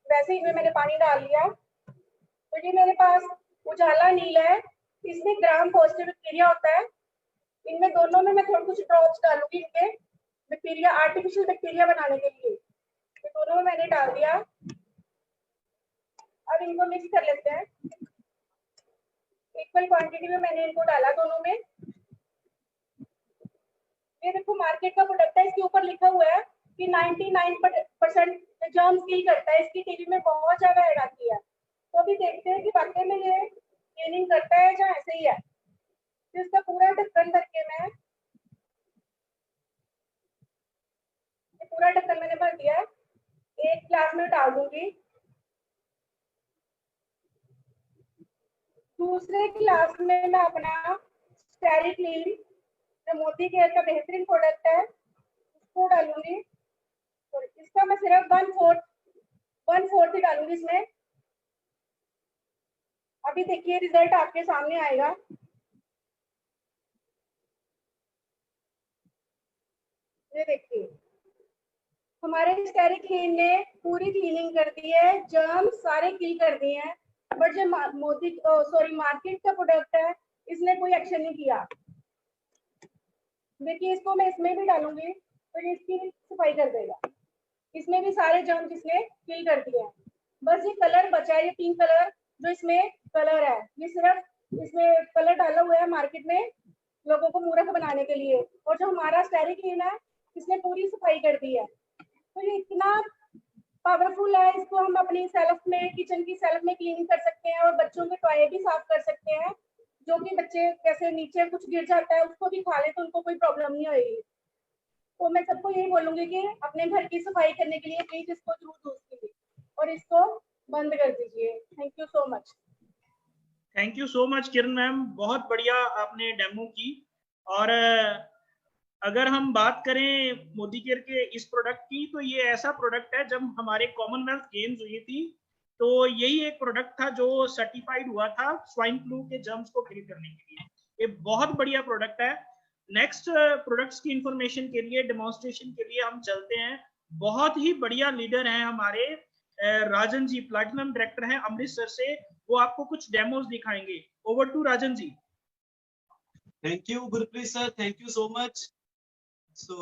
वैसे ही मैंने पानी डाल लिया। तो ये मेरे पास उजाला नील है, इसमें ग्राम पॉजिटिव बैक्टीरिया होता है। इनमें दोनों में मैं थोड़ा कुछ ड्रॉप्स डालूंगी इनके बैक्टीरिया, आर्टिफिशियल बैक्टीरिया बनाने के लिए। तो दोनों में मैंने डाल दिया। अब इनको मिक्स कर लेते हैं। इक्वल क्वांटिटी में मैंने इनको डाला दोनों में। ये देखो मार्केट का प्रोडक्ट है, इसके ऊपर लिखा हुआ है कि 99% जर्म्स किल करता है। इसकी टीवी में बहुत ज्यादा ऐड आती है, तो अभी देखते हैं कि वाकई में ये क्लीनिंग करता है या ऐसे ही है। तो इसका पूरा ढक्कन करके मैं पूरा ढक्कन मैंने भर दिया है। एक गिलास में डाल दूंगी। दूसरे गिलास में मैं अपना स्टेरी क्लीन जो मोदी केयर का बेहतरीन प्रोडक्ट है उसको डालूंगी। और इसका मैं सिर्फ 1/4 ही डालूंगी इसमें। अभी देखिए रिजल्ट आपके सामने आएगा। ये देखिए हमारे स्टेरी क्लीन ने पूरी क्लीनिंग कर दी है, जर्म सारे किल कर दिए हैं। बट जो मार्केट का प्रोडक्ट है इसने कोई एक्शन नहीं किया। देखिए इसको मैं इसमें भी डालूंगी तो ये इसकी सफाई कर देगा। इसमें भी सारे जर्म इसने किल कर दिए हैं। बस ये कलर बचा है, ये पिंक कलर जो इसमें कलर है, ये सिर्फ इसमें कलर डाला हुआ है मार्केट में लोगों को मूर्ख बनाने के लिए। और जो हमारा स्टेरी क्लीन है इसने पूरी सफाई कर दी है। तो ये इतना पावरफुल है, इसको हम अपनी सेल्फ में, किचन की सेल्फ में क्लीनिंग कर सकते हैं और बच्चों के टॉय भी साफ कर सकते हैं। जो कि बच्चे कैसे नीचे कुछ गिर जाता है उसको भी खा ले तो उनको कोई प्रॉब्लम नहीं होगी। तो मैं सबको यही बोलूंगी कि अपने घर की सफाई करने के लिए प्लीज इसको जरूर यूज कीजिए और इसको बंद कर दीजिए। Thank you so much. Thank you so much Kiran ma'am, बहुत बढ़िया आपने डेमो की। और अगर हम बात करें मोदी केयर के इस प्रोडक्ट की, तो ये ऐसा प्रोडक्ट है, जब हमारे कॉमनवेल्थ गेम्स हुई थी तो यही एक प्रोडक्ट था जो सर्टिफाइड हुआ था स्वाइन फ्लू के जर्म्स को किल करने के लिए। ये बहुत बढ़िया प्रोडक्ट है। नेक्स्ट प्रोडक्ट्स की इंफॉर्मेशन के लिए, डेमोन्स्ट्रेशन के लिए हम चलते हैं। बहुत ही बढ़िया लीडर हैं हमारे राजन जी, प्लैटिनम डायरेक्टर हैं अमृतसर से। वो आपको कुछ डेमोज दिखाएंगे। Over to Rajan ji. Thank you Gurpreet sir, thank you so much. So,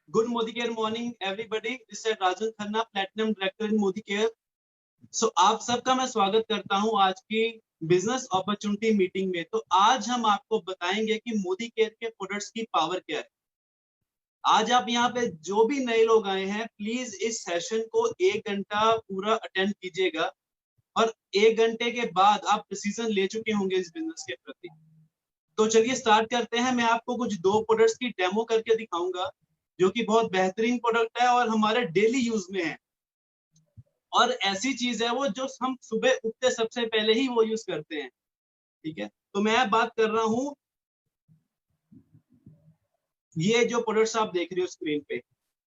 good Modi Care morning, everybody. This is Rajan Khanna, Platinum Director in Modi Care. So, आप सबका मैं स्वागत करता हूं आज की बिजनेस अपॉर्चुनिटी मीटिंग में। तो आज हम आपको बताएंगे कि मोदी केयर के प्रोडक्ट्स की पावर क्या है। आज आप यहाँ पे जो भी नए लोग आए हैं, प्लीज इस सेशन को 1 घंटा पूरा अटेंड कीजिएगा और 1 घंटे के बाद आप डिसीजन ले चुके होंगे इस बिजनेस के प्रति। तो चलिए स्टार्ट करते हैं। मैं आपको कुछ 2 प्रोडक्ट्स की डेमो करके दिखाऊंगा जो कि बहुत बेहतरीन प्रोडक्ट है और हमारे डेली यूज में है। और ऐसी चीज है वो जो हम सुबह उठते सबसे पहले ही वो यूज करते हैं। ठीक है, तो मैं बात कर रहा हूं, ये जो प्रोडक्ट्स आप देख रहे हो स्क्रीन पे,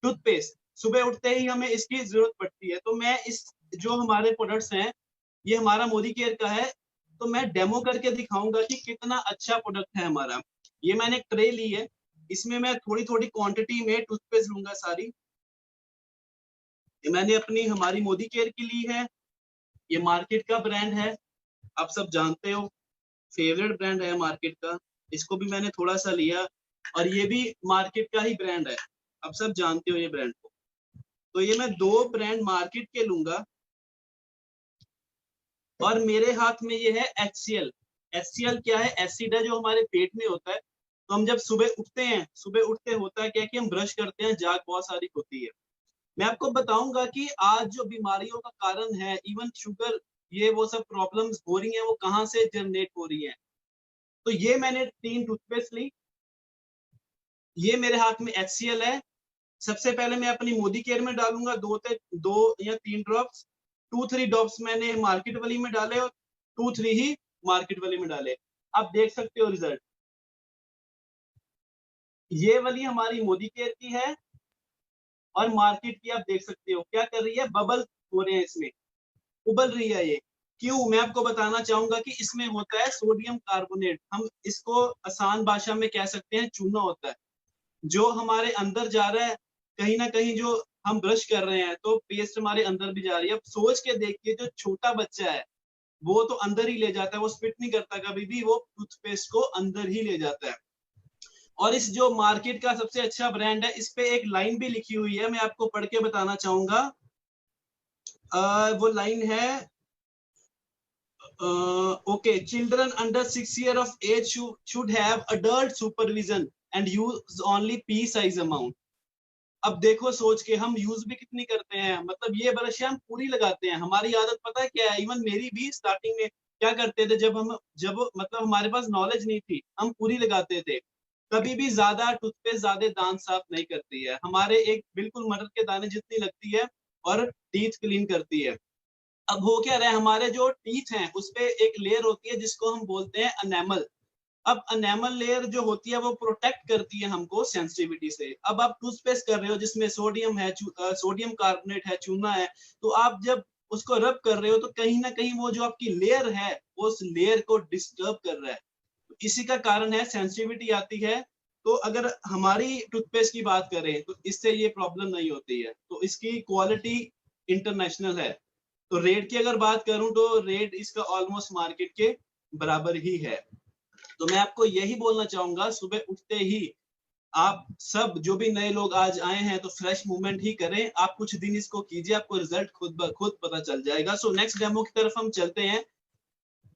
टूथपेस्ट। सुबह उठते ही हमें इसकी जरूरत पड़ती है। तो मैं इस जो हमारे प्रोडक्ट्स हैं, ये हमारा मोदी केयर का है, तो मैं डेमो करके दिखाऊंगा कि कितना अच्छा प्रोडक्ट है हमारा। ये मैंने एक ट्रे ली है, इसमें मैं थोड़ी थोड़ी क्वांटिटी में टूथपेस्ट लूंगा सारी। ये मैंने अपनी हमारी मोदी केयर की ली है। ये मार्केट का ब्रांड है, आप सब जानते हो, फेवरेट ब्रांड है मार्केट का। इसको भी मैंने थोड़ा सा लिया और ये भी मार्केट का ही ब्रांड है, आप सब जानते हो ये ब्रांड को। तो ये मैं 2 ब्रांड मार्केट के लूंगा और मेरे हाथ में ये है HCl। HCl क्या है? एसिड है जो हमारे पेट में होता है। तो हम जब सुबह उठते हैं, सुबह उठते होता है क्या कि हम ब्रश करते हैं, जाग बहुत सारी होती है। मैं आपको बताऊंगा कि आज जो बीमारियों का कारण है, इवन शुगर, ये वो सब प्रॉब्लम्स हो रही हैं, वो कहाँ से जनरेट हो रही है। तो ये मैंने 3 टूथपेस्ट ली। ये मेरे हाथ में HCl है। सबसे पहले मैं अपनी मोदी केयर में डालूंगा 2 या 3 ड्रॉप्स। 2-3 ड्रॉप्स मैंने मार्केट वाली में डाले और 2-3 ही मार्केट वाली में डाले। आप देख सकते हो रिजल्ट। ये वाली हमारी मोदी केयर की है और मार्केट की आप देख सकते हो क्या कर रही है, बबल हो रहे हैं, इसमें उबल रही है। ये क्यों? मैं आपको बताना चाहूंगा कि इसमें होता है सोडियम कार्बोनेट। हम इसको आसान भाषा में कह सकते हैं चूना होता है, जो हमारे अंदर जा रहा है। कहीं ना कहीं जो हम ब्रश कर रहे हैं तो पेस्ट हमारे अंदर भी जा रही है। अब सोच के देखिए, जो छोटा बच्चा है वो तो अंदर ही ले जाता है, वो स्पिट नहीं करता कभी भी, वो टूथपेस्ट को अंदर ही ले जाता है। और इस जो मार्केट का सबसे अच्छा ब्रांड है, इस पे एक लाइन भी लिखी हुई है, मैं आपको पढ़ के बताना चाहूंगा। वो लाइन है, okay, children under 6 years of age should have adult supervision and use only pea size amount. अब देखो सोच के, हम यूज भी कितनी करते हैं, मतलब ये ब्रश हम पूरी लगाते हैं। हमारी आदत पता है क्या है, इवन मेरी भी स्टार्टिंग में क्या करते थे, जब मतलब हमारे पास नॉलेज नहीं थी, हम पूरी लगाते थे। कभी भी ज्यादा टूथपेस्ट ज्यादा दांत साफ नहीं करती है, हमारे एक बिल्कुल मटर के दाने जितनी लगती है और टीथ क्लीन करती है। अब हो क्या रहा है, हमारे जो टीथ हैं उस पे एक लेयर होती है जिसको हम बोलते हैं एनेमल। अब एनेमल लेयर जो होती है वो प्रोटेक्ट करती है हमको सेंसिटिविटी से। अब आप टूथपेस्ट कर रहे हो जिसमें सोडियम है, सोडियम कार्बोनेट है, चूना है, तो आप जब उसको रब कर रहे हो तो कहीं ना कहीं वो जो आपकी लेयर है वो उस लेयर को डिस्टर्ब कर रहा है, तो इसी का कारण है सेंसिटिविटी आती है। तो अगर हमारी टूथपेस्ट की बात करें तो इससे ये प्रॉब्लम नहीं होती है, तो इसकी क्वालिटी इंटरनेशनल है। तो रेट की अगर बात करूं तो रेट इसका ऑलमोस्ट मार्केट के बराबर ही है। तो मैं आपको यही बोलना चाहूंगा, सुबह उठते ही आप सब जो भी नए लोग आज आए हैं तो फ्रेश मूवमेंट ही करें। आप कुछ दिन इसको कीजिए, आपको रिजल्ट खुद ब खुद पता चल जाएगा। सो नेक्स्ट डेमो की तरफ हम चलते हैं।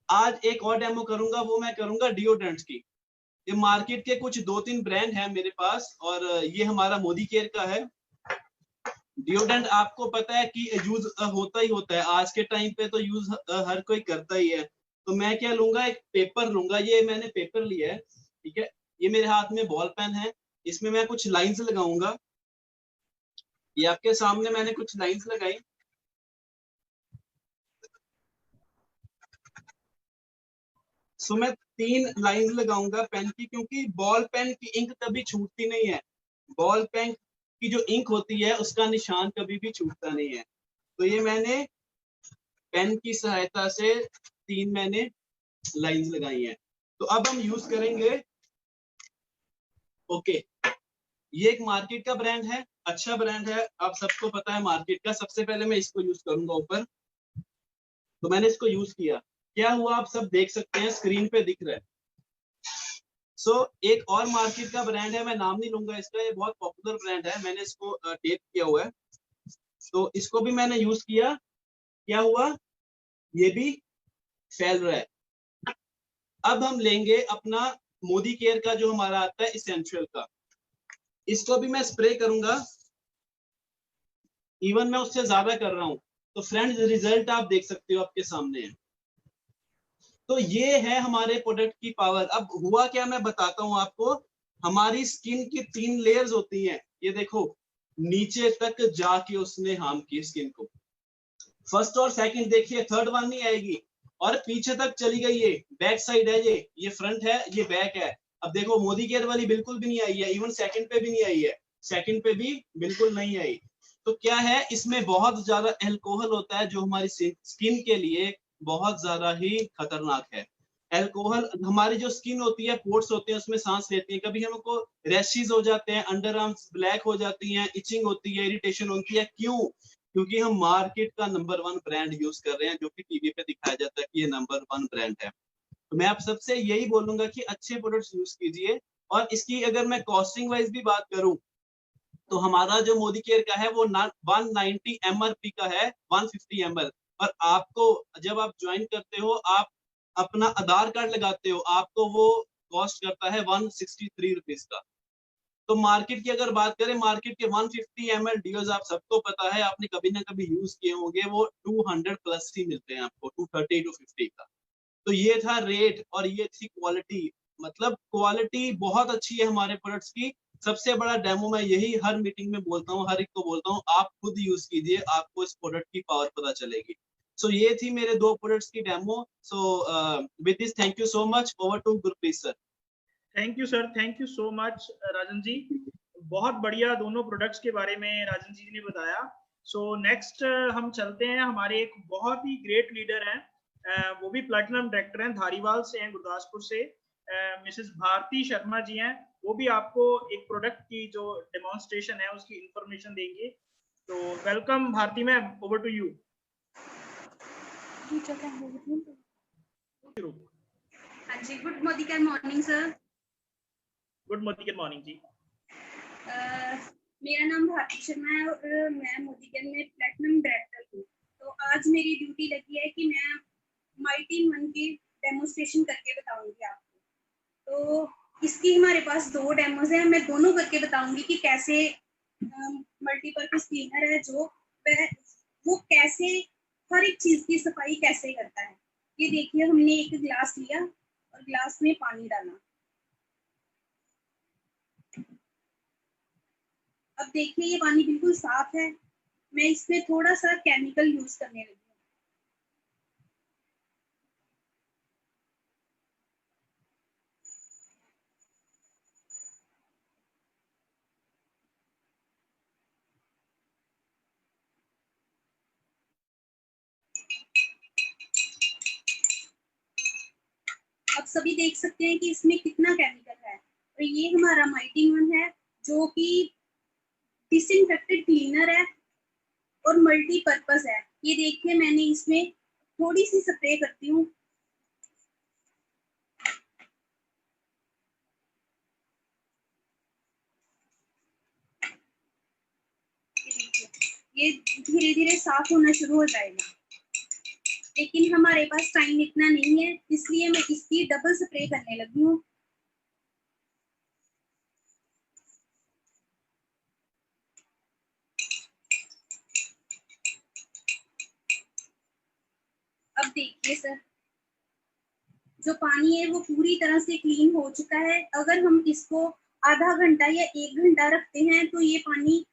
आज एक और डेमो करूंगा, वो मैं करूंगा डिओड्रेंट्स की। ये मार्केट के कुछ 2-3 ब्रांड है मेरे पास, और ये हमारा मोदी केयर का है। डिओड्रेंट आपको पता है कि यूज होता ही होता है, आज के टाइम पे तो यूज हर कोई करता ही है। तो मैं क्या लूंगा, एक पेपर लूंगा, ये मैंने पेपर लिया है, ठीक है। ये मेरे हाथ में बॉल पेन है, इसमें मैं कुछ लाइंस लगाऊंगा। ये आपके सामने मैंने कुछ लाइंस लगाई। सो मैं 3 लाइंस लगाऊंगा पेन की, क्योंकि बॉल पेन की इंक कभी छूटती नहीं है। बॉल पेन की जो इंक होती है उसका निशान कभी भी छूटता नहीं है। तो ये मैंने पेन की सहायता से 3 मैंने लाइंस लगाई हैं। तो अब हम यूज करेंगे। ओके, ये एक मार्केट का ब्रांड है, अच्छा ब्रांड है, आप सबको पता है मार्केट का। सबसे पहले मैं इसको यूज करूंगा ऊपर। तो मैंने इसको यूज किया, क्या हुआ आप सब देख सकते हैं, स्क्रीन पे दिख रहा है। सो एक और मार्केट का ब्रांड है, मैं नाम नहीं लूंगा इसका, ये बहुत पॉपुलर ब्रांड है, मैंने इसको टेप किया हुआ है। तो इसको भी मैंने यूज किया, क्या हुआ, ये भी फैल रहा है। अब हम लेंगे अपना मोदी केयर का जो हमारा आता है इसेंशियल का, इसको भी मैं स्प्रे करूंगा। इवन मैं उससे ज्यादा कर रहा हूं। तो फ्रेंड्स, रिजल्ट आप देख सकते हो, आपके सामने है। तो ये है हमारे प्रोडक्ट की पावर। अब हुआ क्या मैं बताता हूं आपको। हमारी स्किन की 3 लेयर्स होती हैं, ये देखो नीचे तक जाके उसने हार्म की स्किन को। फर्स्ट और सेकंड देखिए, थर्ड वन नहीं आएगी, और पीछे तक चली गई। ये बैक साइड है, ये फ्रंट है, ये बैक है। अब देखो मोदी केयर वाली बिल्कुल भी नहीं आई है, इवन सेकंड पे भी नहीं आई है, सेकंड पे भी बिल्कुल नहीं आई। तो क्या है, इसमें बहुत ज्यादा अल्कोहल होता है जो हमारी स्किन के लिए बहुत ज्यादा ही खतरनाक है। अल्कोहल, हमारी जो स्किन होती है, पोर्स होते हैं, उसमें सांस लेती है, कभी हमको रैशेस हो जाते हैं, अंडर आर्म्स ब्लैक हो जाती हैं, इचिंग होती है, इरिटेशन होती है। क्यों? क्योंकि हम मार्केट का नंबर 1 ब्रांड यूज कर रहे हैं, जो कि टीवी पे दिखाया जाता है कि ये नंबर 1 ब्रांड है। तो मैं आप सबसे यही बोलूंगा कि अच्छे प्रोडक्ट्स यूज कीजिए। और इसकी अगर मैं कॉस्टिंग वाइज भी बात करूं तो हमारा जो मोदी केयर का है वो 190 MRP का है, 150 ml। और आपको जब आप ज्वाइन करते हो, आप अपना आधार कार्ड लगाते हो, आपको वो कॉस्ट करता है 163 रुपीज का। तो मार्केट की अगर बात करें, मार्केट के 150 ml डियोज आप सबको पता है, आपने कभी ना कभी यूज किए होंगे, वो 200 प्लस ही मिलते हैं आपको, 230 टू 50 का। तो ये था रेट और ये थी क्वालिटी। मतलब क्वालिटी बहुत अच्छी है हमारे प्रोडक्ट्स की। सबसे बड़ा डेमो मैं यही हर मीटिंग में बोलता हूँ, हर एक को बोलता हूँ, आप खुद यूज कीजिए, आपको इस प्रोडक्ट की पावर पता चलेगी। सो ये थी मेरे 2 प्रोडक्ट्स की demo. So with this, thank you so much. Over to Gurpreet sir. Thank you sir, thank you so much Rajan ji. बहुत बढ़िया दोनों प्रोडक्ट्स के बारे में राजन जी ने बताया। सो नेक्स्ट हम चलते हैं, हमारे एक बहुत ही ग्रेट लीडर हैं, वो भी प्लैटिनम डायरेक्टर हैं, धारीवाल से हैं, गुरदासपुर से, मिसेस भारती शर्मा जी हैं। वो भी आपको एक प्रोडक्ट की जो डेमोन्स्ट्रेशन है उसकी इंफॉर्मेशन देंगे। तो welcome Bharti ma'am, over to you. हाँ जी, good Modicare morning sir. Good Modicare morning जी। मेरा नाम भारती शर्मा है और मैं मोदीकेयर में प्लैटिनम डायरेक्टर हूँ। तो आज मेरी ड्यूटी लगी है कि मैं माइटी वन की डेमोस्ट्रेशन करके बताऊंगी आपको। तो इसकी हमारे पास 2 डेमोज हैं, मैं दोनों करके बताऊंगी कि कैसे मल्टीपर्पज क्लीनर है जो वो कैसे हर एक चीज की सफाई कैसे करता है। ये देखिए, हमने एक ग्लास लिया और ग्लास में पानी डाला। अब देखिए ये पानी बिल्कुल साफ है। मैं इसमें थोड़ा सा केमिकल यूज करने लगी हूँ। अब सभी देख सकते हैं कि इसमें कितना केमिकल है। और ये हमारा माइटी वन है जो कि डिसइंफेक्टेड क्लीनर है और मल्टीपर्पज है। ये देखिए, मैंने इसमें थोड़ी सी स्प्रे करती हूँ। ये धीरे धीरे साफ होना शुरू हो जाएगा, लेकिन हमारे पास टाइम इतना नहीं है, इसलिए मैं इसकी डबल स्प्रे करने लगी हूँ। अब देखिए सर, जो पानी है वो पूरी तरह से क्लीन हो चुका है। अगर हम इसको आधा घंटा या 1 घंटा रखते हैं तो ये पानी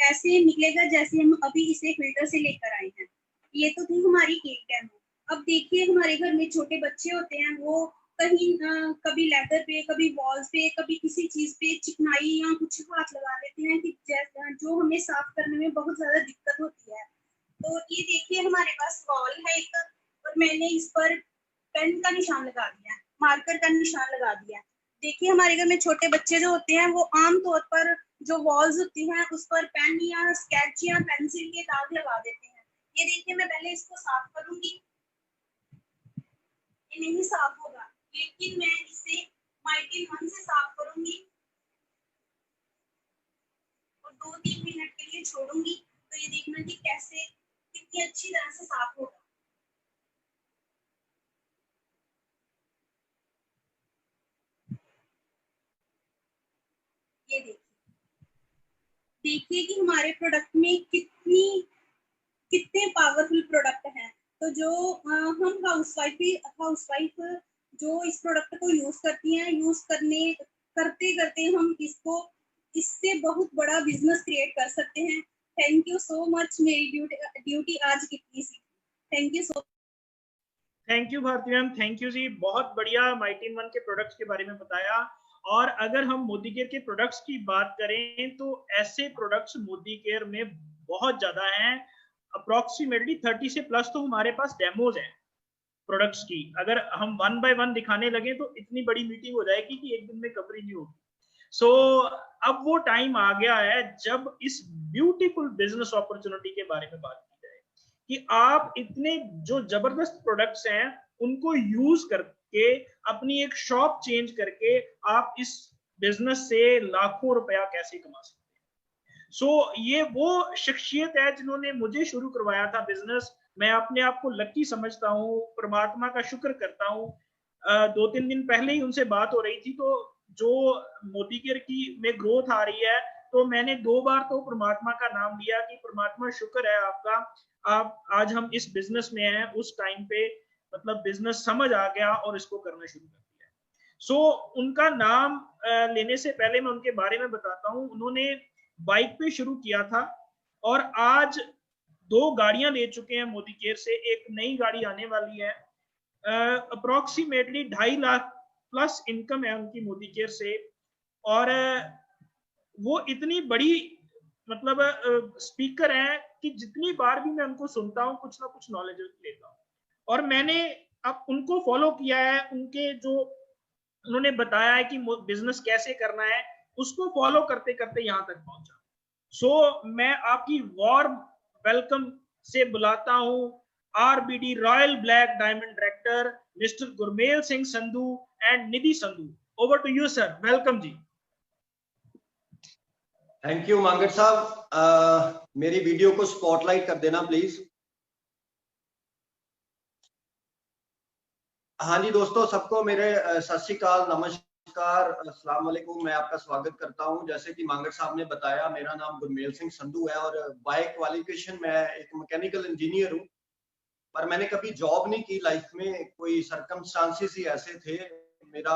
ऐसे निकलेगा जैसे हम अभी इसे फिल्टर से लेकर आए हैं। ये तो थी हमारी केक डेमो। अब देखिए, हमारे घर में छोटे बच्चे होते हैं, वो कहीं कभी लेदर पे, कभी वॉल्स पे, कभी किसी चीज पे चिकनाई या कुछ हाथ लगा देते हैं कि जो हमें साफ करने में बहुत ज्यादा दिक्कत होती है। तो ये देखिए, हमारे पास वॉल है एक, और मैंने इस पर पेन का निशान लगा दिया, मार्कर का निशान लगा दिया। देखिए, हमारे घर में छोटे बच्चे जो होते हैं वो आम तौर पर जो वॉल्स होती हैं उस पर पेन या स्केच या पेंसिल के दाग लगा देते हैं। ये देखिए, मैं पहले इसको साफ करूंगी। ये नहीं साफ होगा, लेकिन मैं इसे माइटी वन से साफ करूंगी और 2-3 मिनट के लिए छोड़ूंगी। तो ये देखना कि कैसे कितनी अच्छी तरह से साफ होगा। ये देखिए कि हमारे प्रोडक्ट में कितने पावरफुल प्रोडक्ट हैं। तो जो हम हाउसवाइफ जो इस प्रोडक्ट को यूज करती हैं, यूज करते करते हम इससे बहुत बड़ा बिजनेस क्रिएट कर सकते हैं। Thank you so much. मेरी ड्यूटी आज कितनी सी। Thank you so. Thank you Bharti ma'am, thank you जी, बहुत बढ़िया माइटी वन के प्रोडक्ट्स के बारे में बताया। और अगर हम मोदी केयर के प्रोडक्ट्स की बात करें तो ऐसे प्रोडक्ट्स मोदी केयर में बहुत ज्यादा हैं। अप्रोक्सीमेटली 30 से प्लस तो हमारे पास डेमोज हैं प्रोडक्ट्स की। अगर हम 1 बाय 1 दिखाने लगे तो इतनी बड़ी मीटिंग हो जाएगी कि एक दिन में कवरेज नहीं होगी। सो अब वो टाइम आ गया है जब इस ब्यूटीफुल बिजनेस अपॉर्चुनिटी के बारे में बात की जाए कि आप इतने जो जबरदस्त प्रोडक्ट्स हैं उनको यूज करके अपनी एक शॉप चेंज करके आप इस बिजनेस से लाखों रुपया कैसे कमा सकते हैं। सो ये वो शख्सियत है जिन्होंने मुझे शुरू करवाया था बिजनेस। मैं अपने आप को लकी समझता हूँ, परमात्मा का शुक्र करता हूँ। 2-3 दिन पहले ही उनसे बात हो रही थी, तो जो मोदी केयर की में ग्रोथ आ रही है तो मैंने 2 बार तो परमात्मा का नाम लिया कि परमात्मा शुक्र है आपका, आप आज हम इस बिजनेस में हैं। उस टाइम पे मतलब बिजनेस समझ आ गया और इसको करना शुरू कर दिया। सो उनका नाम लेने से पहले मैं उनके बारे में बताता हूँ। उन्होंने बाइक पे शुरू किया था और आज 2 गाड़ियां ले चुके हैं मोदी केयर से, एक नई गाड़ी आने वाली है। अप्रोक्सीमेटली 2.5 लाख प्लस इनकम है उनकी मोदी केयर से। और वो इतनी बड़ी मतलब स्पीकर है कि जितनी बार भी मैं उनको सुनता हूँ कुछ ना कुछ नॉलेज लेता हूँ। और मैंने अब उनको फॉलो किया है, उनके जो उन्होंने बताया है कि बिजनेस कैसे करना है उसको फॉलो करते करते यहाँ तक पहुंचा। सो मैं आपकी वार्म वेलकम से बुलाता हूं RBD royal black diamond director mister Gurmel Singh Sandhu and Nidhi Sandhu. Over to you sir, welcome ji. Thank you Mangat साहब। मेरी वीडियो को स्पॉटलाइट कर देना प्लीज। हाँ जी दोस्तों, सबको मेरे सत श्री अकाल, नमस्कार, अस्सलाम वालेकुम। मैं आपका स्वागत करता हूं। जैसे कि मांगट साहब ने बताया, मेरा नाम गुरमेल सिंह संधू है और बाय क्वालिफिकेशन मैं एक मैकेनिकल इंजीनियर हूं, पर मैंने कभी जॉब नहीं की लाइफ में। कोई सर्कमस्टांसेस ही ऐसे थे। मेरा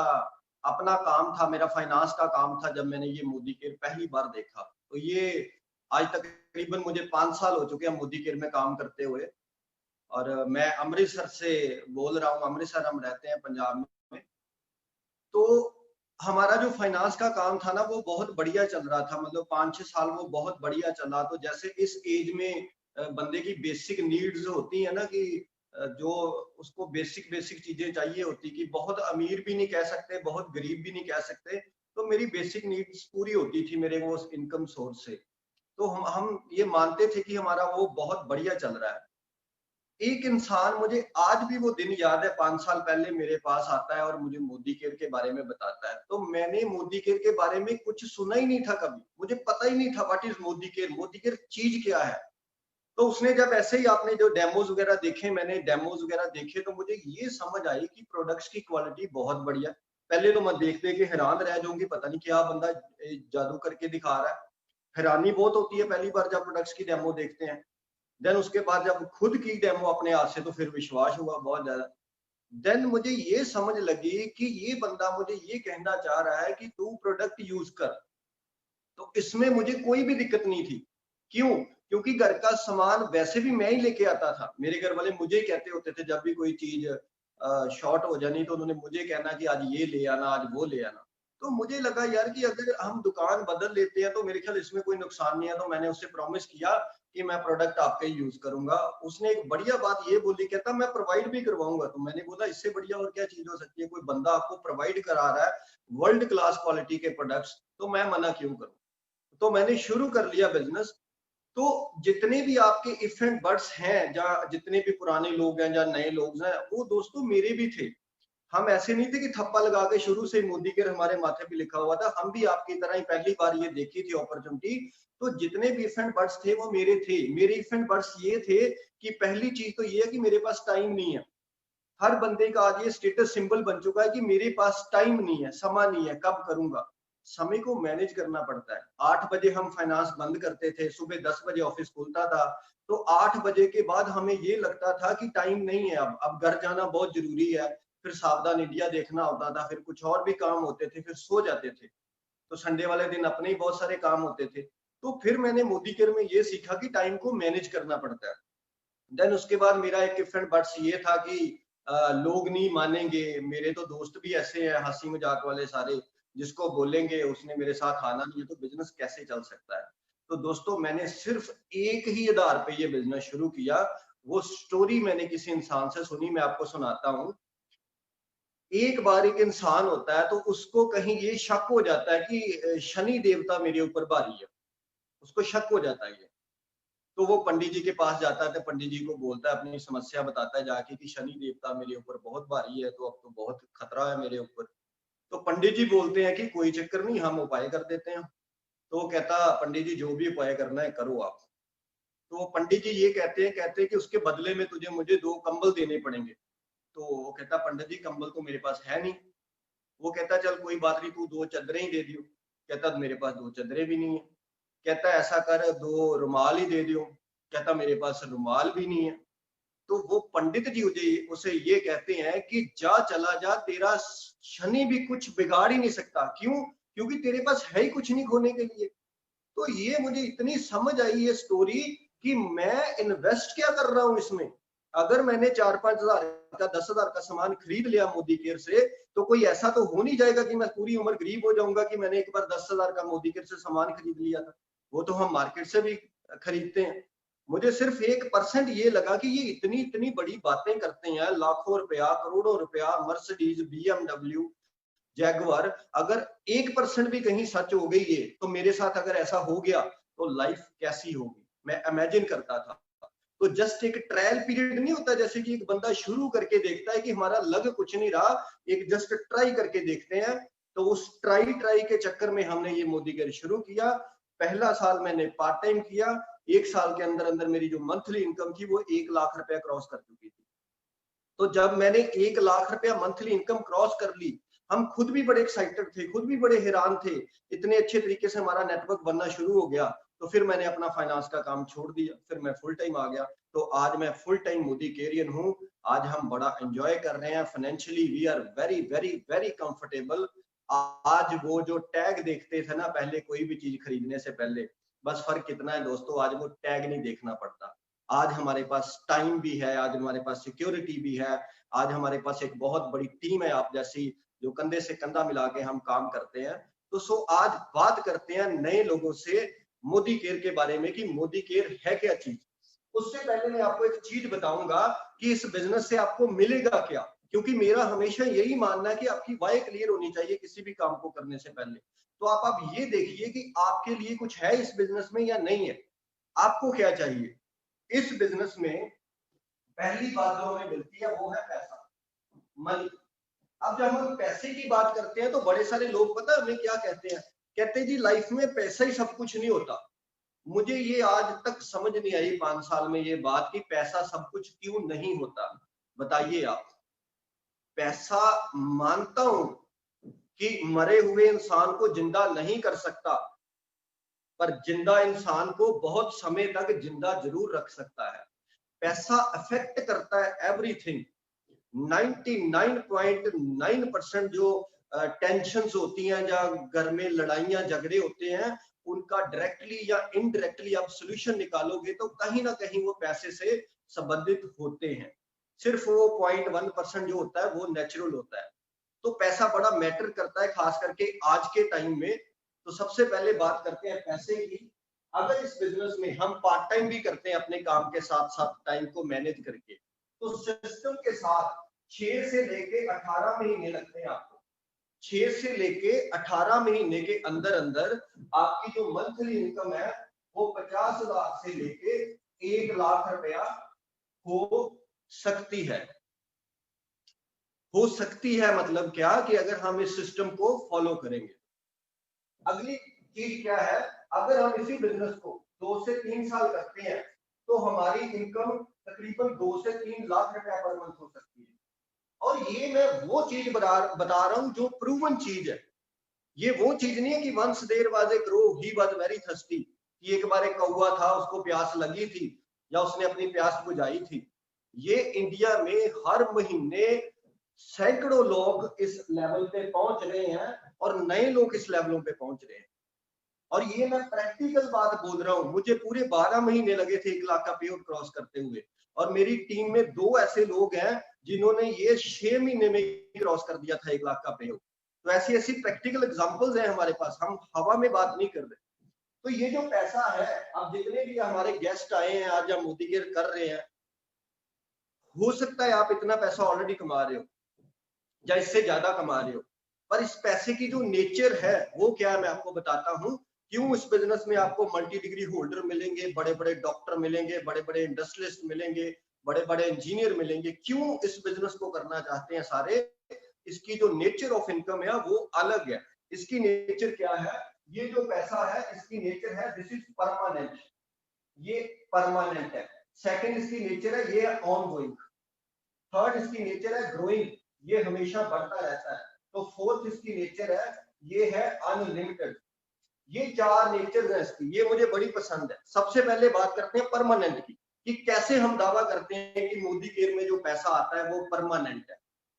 अपना काम था, मेरा फाइनेंस का काम था। जब मैंने ये मोदी केयर पहली बार देखा, तो ये आज तकरीबन मुझे 5 साल हो चुके हैं मोदी केयर में काम करते हुए। और मैं अमृतसर से बोल रहा हूँ। अमृतसर हम रहते हैं पंजाब में। तो हमारा जो फाइनेंस का काम था ना, वो बहुत बढ़िया चल रहा था। मतलब 5-6 साल वो बहुत बढ़िया चला। तो जैसे इस एज में बंदे की बेसिक नीड्स होती है ना, कि जो उसको बेसिक चीजें चाहिए होती, कि बहुत अमीर भी नहीं कह सकते, बहुत गरीब भी नहीं कह सकते। तो मेरी बेसिक नीड्स पूरी होती थी मेरे वो इनकम सोर्स से। तो हम ये मानते थे कि हमारा वो बहुत बढ़िया चल रहा है। एक इंसान, मुझे आज भी वो दिन याद है, 5 साल पहले मेरे पास आता है और मुझे मोदी केयर के बारे में बताता है। तो मैंने मोदी केयर के बारे में कुछ सुना ही नहीं था कभी, मुझे पता ही नहीं था व्हाट इज मोदी केयर चीज क्या है। तो उसने जब ऐसे ही, आपने जो डेमोज वगैरह देखे, मैंने डेमोज वगैरह देखे, तो मुझे ये समझ आई कि प्रोडक्ट्स की क्वालिटी बहुत बढ़िया। पहले तो मैं देख के हैरान रह जाऊंगी, पता नहीं क्या बंदा जादू करके दिखा रहा है। हैरानी बहुत होती है पहली बार जब प्रोडक्ट्स की डेमो देखते हैं। देन उसके बाद जब खुद की डेमो अपने हाथ से, तो फिर विश्वास हुआ बहुत ज्यादा। देन मुझे ये समझ लगी कि ये बंदा मुझे ये कहना चाह रहा है कि तू प्रोडक्ट यूज कर। तो इसमें मुझे कोई भी दिक्कत नहीं थी। क्यों? क्योंकि घर का सामान वैसे भी मैं ही लेके आता था। मेरे घर वाले मुझे ही कहते होते थे, जब भी कोई चीज शॉर्ट हो जानी तो उन्होंने मुझे कहना कि आज ये ले आना, आज वो ले आना। तो मुझे लगा यार कि अगर हम दुकान बदल लेते हैं तो मेरे ख्याल इसमें कोई नुकसान नहीं है। तो मैंने उससे प्रॉमिस किया कि मैं प्रोडक्ट आपके यूज करूंगा। उसने एक बढ़िया बात ये बोली, कहता मैं प्रोवाइड भी करवाऊंगा। तो मैंने बोला इससे बढ़िया और क्या चीज हो सकती है। कोई बंदा आपको प्रोवाइड करा रहा है वर्ल्ड क्लास क्वालिटी के प्रोडक्ट्स, तो मैं मना क्यों करूं। तो मैंने शुरू कर लिया बिजनेस। तो जितने भी आपके इफ एंड बट्स हैं, या जितने भी पुराने लोग हैं या नए लोग हैं, वो दोस्तों मेरे भी थे। हम ऐसे नहीं थे कि थप्पा लगा के शुरू से मोदी केयर हमारे माथे पे लिखा हुआ था। हम भी आपकी तरह ही पहली बार ये देखी थी अपॉर्चुनिटी। तो जितने भी इफ एंड बट्स थे वो मेरे थे। मेरे इफ एंड बट्स ये थे कि पहली चीज तो ये है कि मेरे पास टाइम नहीं है। हर बंदे का आज ये स्टेटस सिंबल बन चुका है कि मेरे पास टाइम नहीं है, समय नहीं है, कब करूंगा। समय को मैनेज करना पड़ता है। 8 बजे हम फाइनेंस बंद करते थे, सुबह 10 बजे ऑफिस खुलता था। तो 8 बजे के बाद हमें ये लगता था कि टाइम नहीं है, अब घर जाना बहुत जरूरी है। फिर सावधान इंडिया देखना होता था, फिर कुछ और भी काम होते थे, फिर सो जाते थे। तो संडे वाले दिन अपने ही बहुत सारे काम होते थे। तो फिर मैंने मोदी केयर में ये सीखा कि टाइम को मैनेज करना पड़ता है। देन उसके बाद मेरा एक डिफरेंट बट्स ये था कि लोग नहीं मानेंगे। मेरे तो दोस्त भी ऐसे हैं हंसी मजाक वाले सारे, जिसको बोलेंगे उसने मेरे साथ आना नहीं है, तो बिजनेस कैसे चल सकता है। तो दोस्तों मैंने सिर्फ एक ही आधार पे ये बिजनेस शुरू किया। वो स्टोरी मैंने किसी इंसान से सुनी, मैं आपको सुनाता हूँ। एक बार एक इंसान होता है, तो उसको कहीं ये शक हो जाता है कि शनि देवता मेरे ऊपर भारी है। उसको शक हो जाता है ये। तो वो पंडित जी के पास जाता है, तो पंडित जी को बोलता है, अपनी समस्या बताता है जाके कि शनि देवता मेरे ऊपर बहुत भारी है, तो अब तो बहुत खतरा है मेरे ऊपर। तो पंडित जी बोलते हैं कि कोई चक्कर नहीं, हम उपाय कर देते हैं। तो वो कहता, पंडित जी जो भी उपाय करना है करो आप। तो पंडित जी ये कहते हैं कि उसके बदले में तुझे मुझे 2 कंबल देने पड़ेंगे। तो वो कहता, पंडित जी कंबल तो मेरे पास है नहीं। वो कहता, चल कोई बात नहीं, तू 2 चादरें ही दे दियो। कहता, मेरे पास 2 चादरें भी नहीं है। कहता, ऐसा कर 2 रुमाल ही दे दियो। कहता, मेरे पास रुमाल भी नहीं है। तो वो पंडित जी उसे ये कहते हैं कि जा चला जा, तेरा शनि भी कुछ बिगाड़ ही नहीं सकता। क्यों? क्योंकि तेरे पास है ही कुछ नहीं खोने के लिए। तो ये मुझे इतनी समझ आई ये स्टोरी कि मैं इन्वेस्ट क्या कर रहा हूं इसमें। अगर मैंने 4-5 हजार का 10 हजार का सामान खरीद लिया मोदी केयर से, तो कोई ऐसा तो हो नहीं जाएगा कि मैं पूरी उम्र गरीब हो जाऊंगा कि मैंने एक बार 10 हजार का मोदी केयर से सामान खरीद लिया था। वो तो हम मार्केट से भी खरीदते हैं। मुझे सिर्फ 1% ये लगा कि ये इतनी बड़ी बातें करते हैं, लाखों रुपया, करोड़ों रुपया, मर्सिडीज, BMW, जैगुआर, अगर 1% भी कहीं सच हो गई है, तो मेरे साथ अगर ऐसा हो गया तो लाइफ कैसी होगी, मैं इमेजिन करता था। तो जस्ट एक ट्रायल पीरियड नहीं होता, जैसे कि एक बंदा शुरू करके देखता है कि हमारा लग कुछ नहीं रहा, एक जस्ट ट्राई करके देखते हैं। तो उस ट्राई के चक्कर में हमने ये मोदी केयर शुरू किया। पहला साल मैंने पार्ट टाइम किया, 1 साल के अंदर अंदर मेरी जो मंथली इनकम थी वो 1 लाख रुपया क्रॉस कर चुकी थी। तो जब मैंने 1 लाख रुपया मंथली इनकम क्रॉस कर ली, हम खुद भी बड़े एक्साइटेड थे, खुद भी बड़े हैरान थे, इतने अच्छे तरीके से हमारा नेटवर्क बनना शुरू हो गया। तो फिर मैंने अपना फाइनेंस का काम छोड़ दिया, फिर मैं फुल टाइम आ गया। तो आज मैं फुल टाइम मोदी केरियन हूँ। आज हम बड़ा एंजॉय कर रहे हैं, financially we are very very very comfortable. आज वो जो टैग देखते थे ना पहले कोई भी चीज खरीदने से पहले, बस फर्क कितना है दोस्तों, आज वो टैग नहीं देखना पड़ता। आज हमारे पास टाइम भी है, आज हमारे पास सिक्योरिटी भी है, आज हमारे पास एक बहुत बड़ी टीम है आप जैसी, जो कंधे से कंधा मिला के हम काम करते हैं। तो सो आज बात करते हैं नए लोगों से मोदी केयर के बारे में कि मोदी केयर है क्या चीज। उससे पहले मैं आपको एक चीज बताऊंगा कि इस बिजनेस से आपको मिलेगा क्या, क्योंकि मेरा हमेशा यही मानना है कि आपकी वाई क्लियर होनी चाहिए किसी भी काम को करने से पहले। तो आप ये देखिए कि आपके लिए कुछ है इस बिजनेस में या नहीं है, आपको क्या चाहिए इस बिजनेस में। पहली बात जो हमें मिलती है वो है पैसा, मनी। अब जब हम पैसे की बात करते हैं तो बड़े सारे लोग पता है हमें क्या कहते हैं, कहते हैं जी लाइफ में पैसा ही सब कुछ नहीं होता। मुझे ये आज तक समझ नहीं आई 5 साल में ये बात कि पैसा सब कुछ क्यों नहीं होता। बताइए आप। पैसा मानता हूं कि मरे हुए इंसान को जिंदा नहीं कर सकता, पर जिंदा इंसान को बहुत समय तक जिंदा जरूर रख सकता है। पैसा अफेक्ट करता है एवरीथिंग। 99.9% जो टेंशंस होती हैं या घर में लड़ाइयां झगड़े होते हैं, उनका डायरेक्टली या इनडायरेक्टली आप सोल्यूशन निकालोगे तो कहीं ना कहीं वो पैसे से संबंधित होते हैं। सिर्फ वो 0.1% जो होता है वो नेचुरल होता है। तो पैसा बड़ा मैटर करता है, खास करके आज के टाइम में। तो सबसे पहले बात करते हैं पैसे की। अगर इस बिजनेस में हम पार्ट टाइम भी करते हैं अपने काम के साथ साथ टाइम को मैनेज करके, तो सिस्टम के साथ 6 से लेके 18 महीने लगते हैं आपको। 6 से लेके 18 महीने के अंदर अंदर आपकी जो मंथली इनकम है वो 50,000 से लेके 1 लाख रुपया हो सकती है। हो सकती है मतलब क्या कि अगर हम इस सिस्टम को फॉलो करेंगे। अगली चीज क्या है, अगर हम इसी बिजनेस को 2 से 3 साल करते हैं तो हमारी इनकम तकरीबन 2 से 3 लाख रुपया पर मंथ हो सकती है। और ये मैं वो चीज बता रहा हूं जो प्रूवन चीज है। ये वो चीज नहीं है कि once there was a crow he was very thirsty, कि एक बार एक कौवा था उसको प्यास लगी थी या उसने अपनी प्यास बुझाई थी। ये इंडिया में हर महीने सैकड़ों लोग इस लेवल पे पहुंच रहे हैं और नए लोग इस लेवलों पे पहुंच रहे हैं। और ये मैं प्रैक्टिकल बात बोल रहा हूँ। मुझे पूरे 12 महीने लगे थे 1 लाख का पे आउट क्रॉस करते हुए, और मेरी टीम में 2 ऐसे लोग हैं जिन्होंने ये 6 महीने में क्रॉस कर दिया था 1 लाख का पे आउट। तो ऐसी ऐसी प्रैक्टिकल एग्जांपल्स हैं हमारे पास, हम हवा में बात नहीं कर रहे। तो ये जो पैसा है, अब जितने भी हमारे गेस्ट आए हैं आज हम मोदी केयर कर रहे हैं, हो सकता है आप इतना पैसा ऑलरेडी कमा रहे हो या इससे ज्यादा कमा रहे हो, पर इस पैसे की जो नेचर है वो क्या है मैं आपको बताता हूँ। क्यों इस बिजनेस में आपको मल्टी डिग्री होल्डर मिलेंगे, बड़े बड़े डॉक्टर मिलेंगे, बड़े बड़े इंडस्ट्रियलिस्ट मिलेंगे, बड़े बड़े इंजीनियर मिलेंगे। क्यों इस बिजनेस को करना चाहते हैं सारे? इसकी जो नेचर ऑफ इनकम है वो अलग है। इसकी नेचर क्या है? ये जो पैसा है इसकी नेचर है दिस इज परमानेंट, ये परमानेंट है। सेकंड इसकी नेचर है ये ऑन गोइंग। थर्ड इसकी नेचर है ग्रोइंग, ये हमेशा बढ़ता रहता है। तो फोर्थ इसकी नेचर है ये है अनलिमिटेड। ये 4 नेचर है इसकी, ये मुझे बड़ी पसंद है। सबसे पहले बात करते हैं परमानेंट की, कि कैसे हम दावा करते हैं कि मोदी केयर में जो पैसा आता है वो परमानेंट है।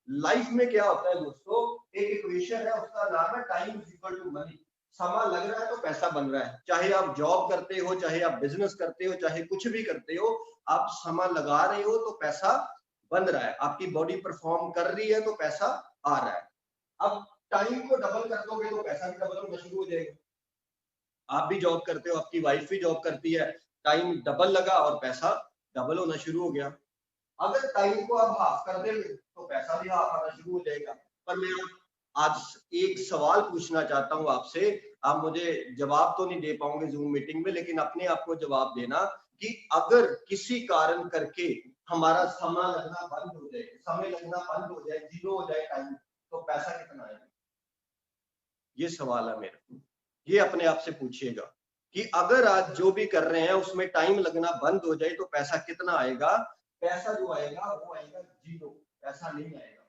लाइफ में क्या होता है दोस्तों, एक इक्वेशन है उसका नाम है time is equal to money. समय लग रहा है तो पैसा बन रहा है। चाहे आप जॉब करते हो, चाहे आप बिजनेस करते हो, चाहे कुछ भी करते हो, आप समय लगा रहे हो तो पैसा बन रहा है। आपकी बॉडी परफॉर्म कर रही है तो पैसा आ रहा है। अब टाइम को डबल कर दोगे तो पैसा भी डबल होना शुरू हो जाएगा। आप भी जॉब करते हो, आपकी वाइफ भी जॉब करती है, टाइम डबल लगा और पैसा डबल होना शुरू हो गया। अगर टाइम को आप हाफ कर देंगे तो पैसा भी हाफ आना शुरू हो जाएगा। पर मैं आज एक सवाल पूछना चाहता हूं आपसे, आप मुझे जवाब तो नहीं दे पाओगे जूम मीटिंग में, लेकिन अपने आप को जवाब देना कि अगर किसी कारण करके हमारा समय लगना बंद हो जाए, जीरो हो जाए टाइम, तो पैसा कितना आएगा? ये सवाल है मेरा, ये अपने आप से पूछिएगा कि अगर आज जो भी कर रहे हैं उसमें टाइम लगना बंद हो जाए तो पैसा कितना आएगा? पैसा जो आएगा वो आएगा जीरो, पैसा नहीं आएगा।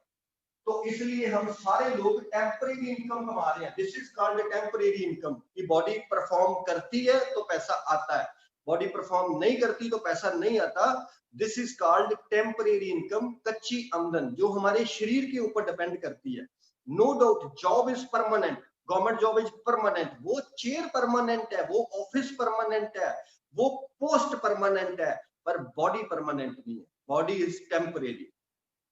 तो इसलिए हम सारे लोग टेम्परेरी इनकम कमा रहे हैं। This is called temporary income, कि बॉडी परफॉर्म करती है तो पैसा आता है, बॉडी परफॉर्म नहीं करती तो पैसा नहीं आता। This is called temporary income, कच्ची आमदन जो हमारे शरीर के ऊपर डिपेंड करती है। No doubt job is permanent, government job is permanent, वो चेयर परमानेंट है, वो ऑफिस परमानेंट है, वो पोस्ट परमानेंट है, पर बॉडी परमानेंट नहीं है, बॉडी इज टेम्परेरी।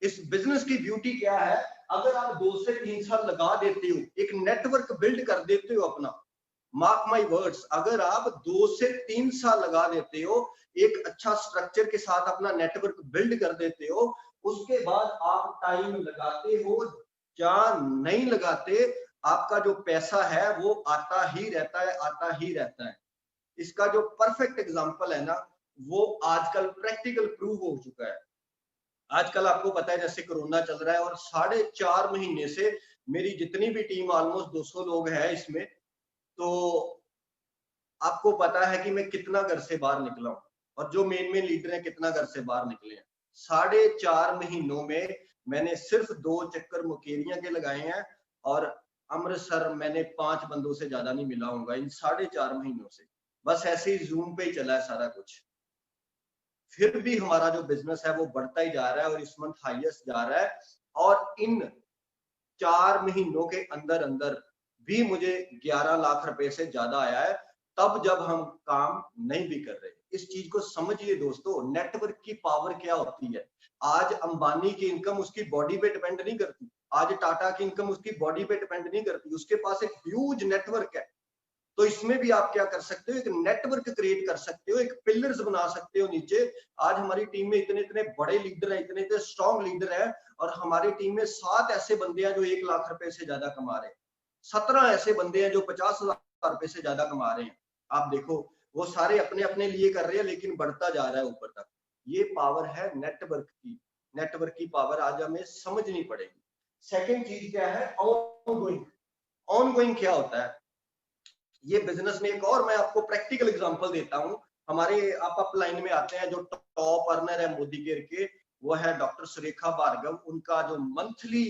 इस बिजनेस की ब्यूटी क्या है? अगर आप 2 से 3 साल लगा देते हो, एक नेटवर्क बिल्ड कर देते हो अपना, मार्क माय वर्ड्स, अगर आप 2 से 3 साल लगा देते हो, एक अच्छा स्ट्रक्चर के साथ अपना नेटवर्क बिल्ड कर देते हो, उसके बाद आप टाइम लगाते हो या नहीं लगाते, आपका जो पैसा है वो आता ही रहता है, आता ही रहता है। इसका जो परफेक्ट एग्जांपल है ना, वो आजकल प्रैक्टिकल प्रूव हो चुका है। आजकल आपको पता है जैसे कोरोना चल रहा है और 4.5 महीने से मेरी जितनी भी टीम, ऑलमोस्ट 200 लोग हैं इसमें, तो आपको पता है कि मैं कितना घर से बाहर निकला हूं और जो मेन लीडर हैं कितना घर से बाहर निकले हैं। 4.5 महीनों में मैंने सिर्फ 2 चक्कर मुकेरियां के लगाए हैं और अमृतसर मैंने 5 बंदों से ज्यादा नहीं मिला होगा इन 4.5 महीनों से। बस ऐसे ही जूम पे ही चला है सारा कुछ। फिर भी हमारा जो बिजनेस है वो बढ़ता ही जा रहा है और इस मंथ हाईएस्ट जा रहा है। और इन 4 महीनों के अंदर अंदर भी मुझे 11 लाख रुपए से ज्यादा आया है, तब जब हम काम नहीं भी कर रहे। इस चीज को समझिए दोस्तों, नेटवर्क की पावर क्या होती है। आज अंबानी की इनकम उसकी बॉडी पे डिपेंड नहीं करती, आज टाटा की इनकम उसकी बॉडी पे डिपेंड नहीं करती, उसके पास एक ह्यूज नेटवर्क है। तो इसमें भी आप क्या कर सकते हो, एक नेटवर्क क्रिएट कर सकते हो, एक पिलर्स बना सकते हो नीचे। आज हमारी टीम में इतने इतने बड़े लीडर हैं, इतने इतने स्ट्रॉन्ग लीडर हैं, और हमारी टीम में 7 ऐसे बंदे हैं जो 1 लाख रुपए से ज्यादा कमा रहे हैं, 17 ऐसे बंदे हैं जो 50,000 रुपए से ज्यादा कमा रहे हैं। आप देखो वो सारे अपने अपने लिए कर रहे हैं, लेकिन बढ़ता जा रहा है ऊपर तक। ये पावर है नेटवर्क की। नेटवर्क की पावर आज हमें समझनी पड़ेगी। सेकेंड चीज क्या है, ऑनगोइंग। ऑनगोइंग क्या होता है ये बिजनेस में? एक और मैं आपको प्रैक्टिकल एग्जांपल देता हूं। हमारे आप अपलाइन में आते हैं जो टॉप अर्नर है मोदी केयर के, वो है डॉक्टर सुरेखा भार्गव। उनका जो मंथली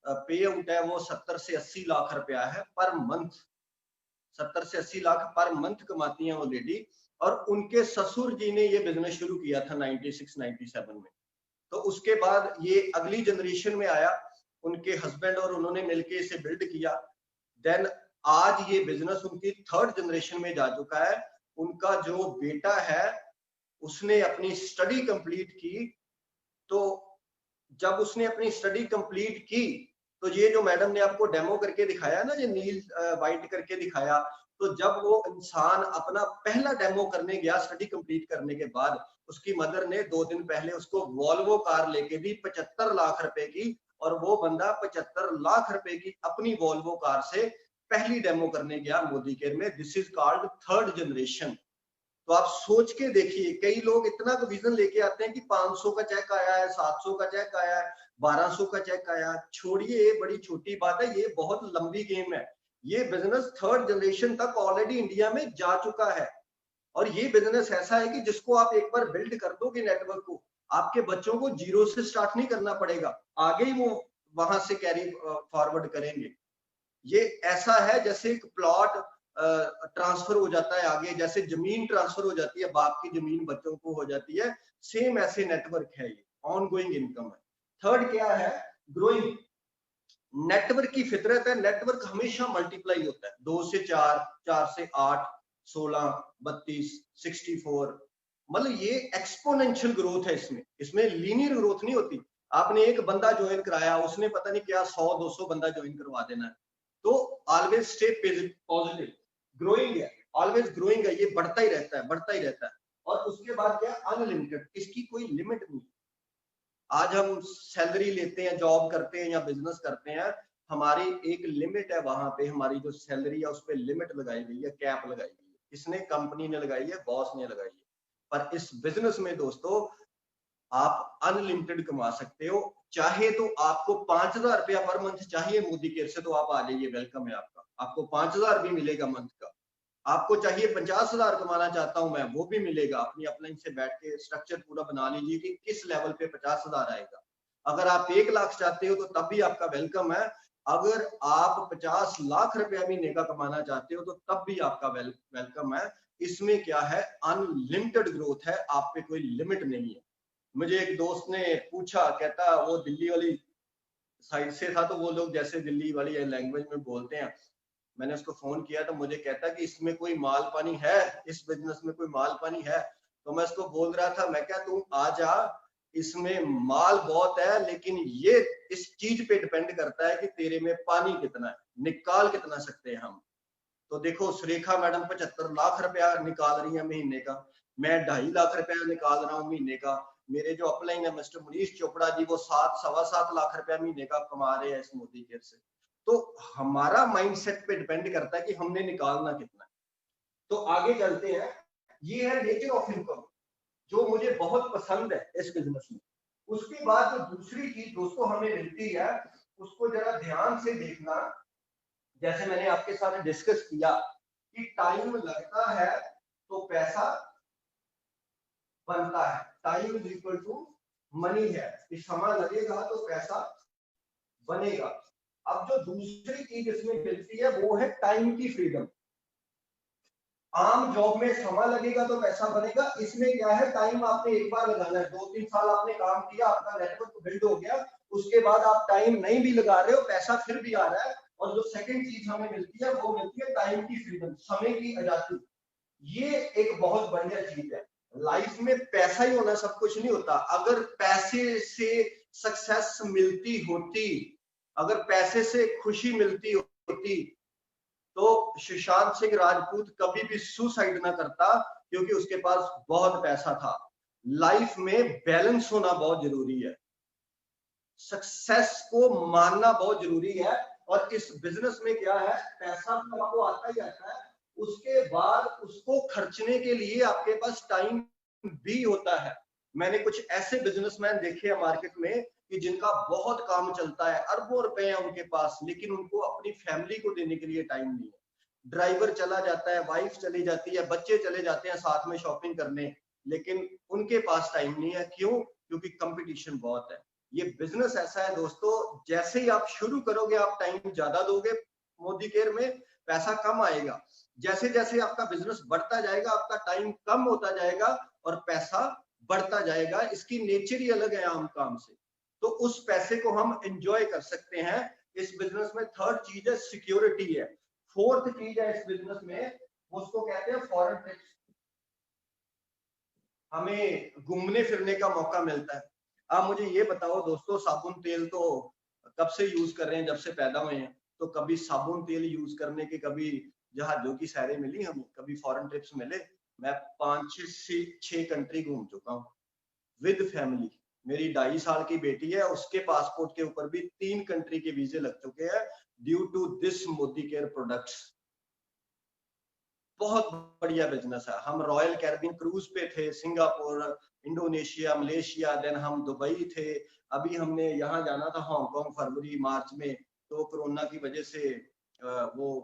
पे आउट है वो 70 से 80 लाख रुपया है पर मंथ। 70 से 80 लाख पर मंथ कमाती हैं वो लेडी। और उनके ससुर जी ने ये बिजनेस शुरू किया था 96-97 में। तो उसके बाद ये अगली जनरेशन में आया, उनके हस्बैंड और उन्होंने मिलकर इसे बिल्ड किया। देन आज ये बिजनेस उनकी 3rd जनरेशन में जा चुका है। उनका जो बेटा है उसने अपनी स्टडी कंप्लीट की, तो जब उसने अपनी स्टडी कंप्लीट की तो ये जो मैडम ने आपको डेमो करके दिखाया ना, ये नील वाइट करके दिखाया, तो जब वो इंसान अपना पहला डेमो करने गया स्टडी कंप्लीट करने के बाद, उसकी मदर ने 2 दिन पहले उसको वॉल्वो कार लेके दी 75 लाख रुपए की, और वो बंदा 75 लाख रुपए की अपनी वॉल्वो कार से पहली डेमो करने गया मोदी केयर में। This is called 3rd generation. तो आप सोच के देखिए, कई लोग इतना विजन लेके आते हैं कि 500 का चेक आया है, 700 का चेक आया है, 1200 का चेक आया। छोड़िए, ये बड़ी छोटी बात है, ये बहुत लंबी गेम है। ये बिजनेस 3rd जनरेशन तक ऑलरेडी इंडिया में जा चुका है। और ये बिजनेस ऐसा है कि जिसको आप एक बार बिल्ड कर दोगे नेटवर्क को, आपके बच्चों को जीरो से स्टार्ट नहीं करना पड़ेगा, आगे ही वो वहां से कैरी फॉरवर्ड करेंगे। ये ऐसा है जैसे एक प्लॉट ट्रांसफर हो जाता है आगे, जैसे जमीन ट्रांसफर हो जाती है, बाप की जमीन बच्चों को हो जाती है, सेम ऐसे नेटवर्क है। ये ऑनगोइंग इनकम है। 3rd क्या है, ग्रोइंग। नेटवर्क की फितरत है, नेटवर्क हमेशा मल्टीप्लाई होता है। 2 से 4, 4 से 8, 16, 32, 64, मतलब ये एक्सपोनेंशियल ग्रोथ है। इसमें लीनियर ग्रोथ नहीं होती। आपने एक बंदा ज्वाइन कराया, उसने पता नहीं क्या 100-200 बंदा ज्वाइन करवा देना है। तो ऑलवेज स्टे पॉजिटिव। ग्रोइंग है, ऑलवेज ग्रोइंग है, ये बढ़ता ही रहता है, बढ़ता ही रहता है। और उसके बाद क्या, अनलिमिटेड, इसकी कोई लिमिट नहीं। आज हम सैलरी लेते हैं, जॉब करते हैं या बिजनेस करते हैं, हमारी एक लिमिट है, वहां पे हमारी जो सैलरी है उस पर लिमिट लगाई गई है, कैप लगाई गई है। इसने कंपनी ने लगाई है, बॉस ने लगाई है। पर इस बिजनेस में दोस्तों आप अनलिमिटेड कमा सकते हो। चाहे तो आपको 5,000 रुपया पर मंथ चाहिए मोदी केयर से, तो आप आ जाइए, वेलकम है आपका। आपको 5,000 भी मिलेगा मंथ का। आपको चाहिए 50,000 कमाना चाहता हूं मैं, वो भी मिलेगा। अपनी अपलाइन से बैठ के स्ट्रक्चर पूरा बना लीजिए कि किस लेवल पे 50,000 आएगा। अगर आप 1 लाख चाहते हो तो तब भी आपका वेलकम है। अगर आप 50 लाख रुपया महीने का कमाना चाहते हो तो तब भी आपका वेलकम है। इसमें क्या है, अनलिमिटेड ग्रोथ है, आप पे कोई लिमिट नहीं है। मुझे एक दोस्त ने पूछा, कहता वो दिल्ली वाली साइड से था, तो वो लोग जैसे दिल्ली वाली लैंग्वेज में बोलते हैं। मैंने उसको फोन किया तो मुझे कहता कि इसमें कोई माल पानी है, इस बिजनेस में कोई माल पानी है। तो मैं उसको बोल रहा था, मैं क्या तू आ जा, इसमें माल बहुत है, लेकिन ये इस चीज पे डिपेंड करता है कि तेरे में पानी कितना है, निकाल कितना सकते हैं हम। तो देखो सुरेखा मैडम 75 लाख रुपया निकाल रही है महीने का, मैं 2.5 लाख रुपया निकाल रहा हूँ महीने का। मेरे जो अपलाइन है मिस्टर मनीष चोपड़ा जी, वो 7-7.25 लाख रुपया महीने का कमा रहे हैं इस मोदी केयर से। तो हमारा माइंडसेट पे डिपेंड करता है कि हमने निकालना कितना है। तो आगे चलते हैं। ये है नेचर ऑफ इनकम, जो मुझे बहुत पसंद है इस बिजनेस में। उसके बाद जो दूसरी चीज दोस्तों हमें मिलती है, उसको जरा ध्यान से देखना। जैसे मैंने आपके साथ डिस्कस किया कि टाइम लगता है तो पैसा बनता है। Time is equal to money है, कि समय लगेगा तो पैसा बनेगा। अब जो दूसरी चीज इसमें मिलती है वो है टाइम की फ्रीडम। आम जॉब में समय लगेगा तो पैसा बनेगा, इसमें क्या है, टाइम आपने एक बार लगाना है। 2-3 साल आपने काम किया, आपका नेटवर्क बिल्ड हो गया, उसके बाद आप टाइम नहीं भी लगा रहे हो, पैसा फिर भी आ रहा है। और जो सेकंड चीज हमें मिलती है वो मिलती है टाइम की फ्रीडम, समय की आजादी। ये एक बहुत बढ़िया चीज है। लाइफ में पैसा ही होना सब कुछ नहीं होता। अगर पैसे से सक्सेस मिलती होती, अगर पैसे से खुशी मिलती होती, तो सुशांत सिंह राजपूत कभी भी सुसाइड ना करता, क्योंकि उसके पास बहुत पैसा था। लाइफ में बैलेंस होना बहुत जरूरी है, सक्सेस को मानना बहुत जरूरी है। और इस बिजनेस में क्या है, पैसा तो आपको आता ही आता है, उसके बाद उसको खर्चने के लिए आपके पास टाइम भी होता है। मैंने कुछ ऐसे बिजनेसमैन देखे हैं मार्केट में कि जिनका बहुत काम चलता है, अरबों रुपए हैं उनके पास, लेकिन उनको अपनी फैमिली को देने के लिए टाइम नहीं है। ड्राइवर चला जाता है, वाइफ चली जाती है, बच्चे चले जाते हैं साथ में शॉपिंग करने, लेकिन उनके पास टाइम नहीं है। क्यों? क्योंकि कंपटीशन बहुत है। ये बिजनेस ऐसा है दोस्तों, जैसे ही आप शुरू करोगे आप टाइम ज्यादा दोगे मोदी केयर में, पैसा कम आएगा। जैसे जैसे आपका बिजनेस बढ़ता जाएगा आपका टाइम कम होता जाएगा और पैसा बढ़ता जाएगा। इसकी नेचर ही अलग है आम काम से। तो उस पैसे को हम एंजॉय कर सकते हैं इस बिजनेस में। थर्ड चीज है सिक्योरिटी है। फोर्थ चीज है इस बिजनेस में, उसको कहते हैं फॉरेन ट्रिप्स। हमें घूमने फिरने का मौका मिलता है। आप मुझे ये बताओ दोस्तों, साबुन तेल तो कब से यूज कर रहे हैं, जब से पैदा हुए हैं। तो कभी साबुन तेल यूज करने के कभी जहाजों की सैरें मिली हमें, कभी फॉरेन ट्रिप्स मिले? मैं 5-6 कंट्री घूम चुका हूँ विद फैमिली। मेरी 2.5 साल की बेटी है, उसके पासपोर्ट के ऊपर भी 3 कंट्री के वीजे लग चुके हैं due to this Modi care products. बहुत बढ़िया बिजनेस है। हम रॉयल कैरिबियन क्रूज पे थे, सिंगापुर, इंडोनेशिया, मलेशिया, देन हम दुबई थे। अभी हमने यहाँ जाना था हांगकांग फरवरी मार्च में, तो कोरोना की वजह से वो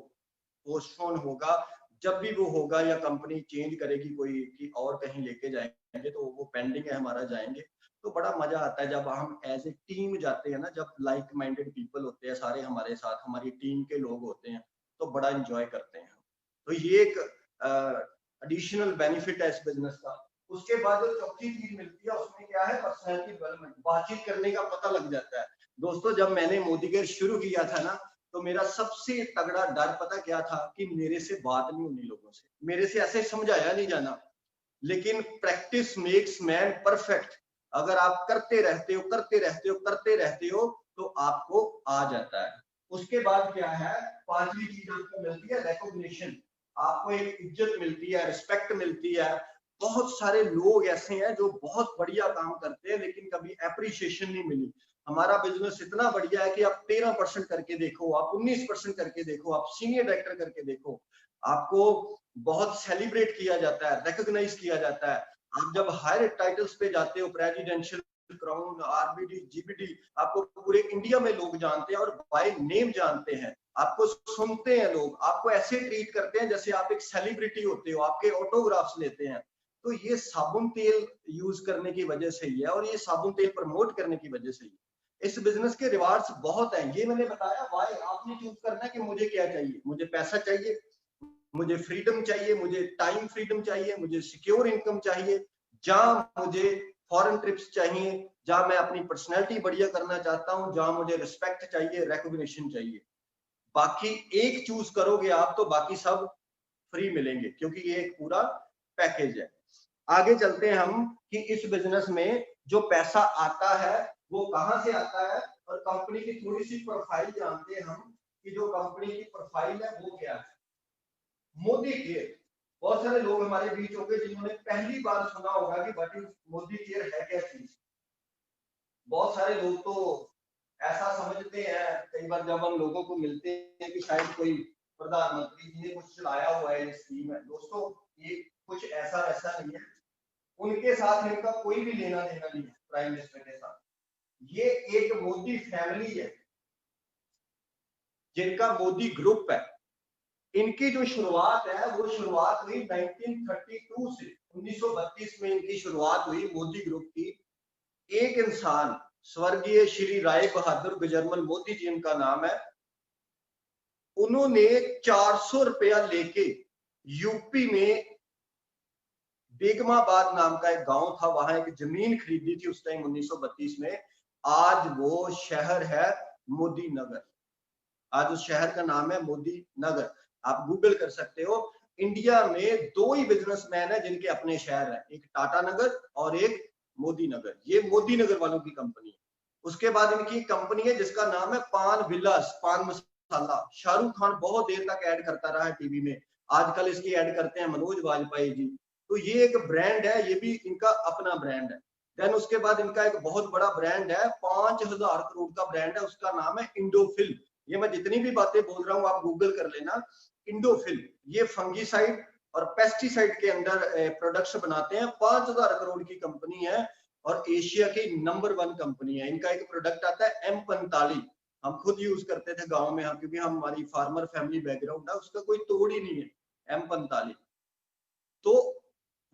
पोस्टपोन होगा। जब भी वो होगा या कंपनी चेंज करेगी कोई कि और कहीं लेके जाएंगे, तो वो पेंडिंग है हमारा, जाएंगे। तो बड़ा मजा आता है जब हम एज ए टीम जाते हैं ना, जब लाइक माइंडेड पीपल होते हैं सारे हमारे साथ, हमारी टीम के लोग होते हैं, तो बड़ा एंजॉय करते हैं। तो ये एक एडिशनल बेनिफिट है इस बिजनेस का। उसके बाद जो चौथी चीज मिलती है उसमें क्या है, पर्सनैलिटी डेवलपमेंट। बातचीत करने का पता लग जाता है दोस्तों। जब मैंने मोदी केयर शुरू किया था ना, तो मेरा सबसे तगड़ा डर पता क्या था, कि मेरे से बात नहीं होनी लोगों से, मेरे से ऐसे समझाया नहीं जाना। लेकिन प्रैक्टिस मेक्स मैन परफेक्ट। अगर आप करते रहते हो करते रहते हो करते रहते हो तो आपको आ जाता है। उसके बाद क्या है, पांचवी चीज आपको मिलती है रिकॉग्निशन। आपको एक इज्जत मिलती है, रिस्पेक्ट मिलती है। बहुत सारे लोग ऐसे हैं जो बहुत बढ़िया काम करते हैं लेकिन कभी एप्रिसिएशन नहीं मिली। हमारा बिजनेस इतना बढ़िया है कि आप 13% करके देखो, आप 19% करके देखो, आप सीनियर डायरेक्टर करके देखो, आपको बहुत सेलिब्रेट किया जाता है, रिकॉग्नाइज किया जाता है। आप जब हायर टाइटल्स पे जाते हो, प्रेसिडेंशियल, क्राउन, आरबीडी, जीबीडी, आपको पूरे इंडिया में लोग जानते हैं और बाय नेम जानते हैं, आपको सुनते हैं लोग, आपको ऐसे ट्रीट करते हैं जैसे आप एक सेलिब्रिटी होते हो, आपके ऑटोग्राफ्स लेते हैं। तो ये साबुन तेल यूज करने की वजह से ही है और ये साबुन तेल प्रमोट करने की वजह से ही। इस बिजनेस के रिवार्ड्स बहुत हैं, ये मैंने बताया। वाई आपने चूज करना है कि मुझे क्या चाहिए, मुझे पैसा चाहिए, मुझे फ्रीडम चाहिए, मुझे टाइम फ्रीडम चाहिए, मुझे सिक्योर इनकम चाहिए, जहां मुझे फॉरेन ट्रिप्स चाहिए, जहां मैं अपनी पर्सनैलिटी बढ़िया करना चाहता हूं, जहां मुझे रिस्पेक्ट चाहिए, रिकॉग्निशन चाहिए। बाकी एक चूज करोगे आप तो बाकी सब फ्री मिलेंगे, क्योंकि ये एक पूरा पैकेज है। आगे चलते हैं हम कि इस बिजनेस में जो पैसा आता है वो कहां से आता है, और कंपनी की थोड़ी सी प्रोफाइल जानते हैं हम कि जो कंपनी की प्रोफाइल है वो क्या है। मोदी केयर, बहुत सारे लोग हमारे बीच होंगे जिन्होंने पहली बार सुना होगा कि व्हाट इज मोदी केयर है क्या चीज। बहुत सारे लोग तो ऐसा समझते हैं कई बार जब हम लोगों को मिलते हैं कि शायद कोई प्रधानमंत्री जी ने कुछ चलाया हुआ है, ये स्कीम है। दोस्तों ये कुछ ऐसा वैसा नहीं है, उनके साथ इनका कोई भी लेना देना नहीं है प्राइम मिनिस्टर के साथ। ये एक मोदी फैमिली है जिनका मोदी ग्रुप है। इनकी जो शुरुआत है वो शुरुआत हुई 1932 से, 1932 में इनकी शुरुआत हुई मोदी ग्रुप की। एक इंसान, स्वर्गीय श्री राय बहादुर गुजरमल मोदी जी इनका नाम है, उन्होंने 400 रुपया लेके यूपी में बेगमाबाद नाम का एक गांव था, वहां एक जमीन खरीदी थी उस टाइम 1932 में। आज वो शहर है मोदी नगर, आज उस शहर का नाम है मोदी नगर। आप गूगल कर सकते हो। इंडिया में दो ही बिजनेसमैन है जिनके अपने शहर है, एक टाटा नगर और एक मोदी नगर। ये मोदी नगर वालों की कंपनी है। उसके बाद इनकी कंपनी है जिसका नाम है पान विलास, पान मसाला। शाहरुख खान बहुत देर तक ऐड करता रहा है टीवी में, आजकल इसकी ऐड करते हैं मनोज वाजपेयी जी। तो ये एक ब्रांड है, ये भी इनका अपना ब्रांड है। देन उसके बाद इनका एक बहुत बड़ा ब्रांड है, 5000 करोड़ का ब्रांड है, उसका नाम है इंडोफिल। ये मैं जितनी भी बातें बोल रहा हूँ आप गूगल कर लेना। इंडोफिल ये फंगीसाइड और पेस्टिसाइड के अंदर प्रोडक्ट्स बनाते हैं। 5000 करोड़ की कंपनी है और एशिया की नंबर 1 कंपनी है। इनका एक प्रोडक्ट आता है M45, हम खुद यूज करते थे गांव में, क्योंकि हमारी फार्मर फैमिली बैकग्राउंड है, उसका कोई तोड़ ही नहीं है M45। तो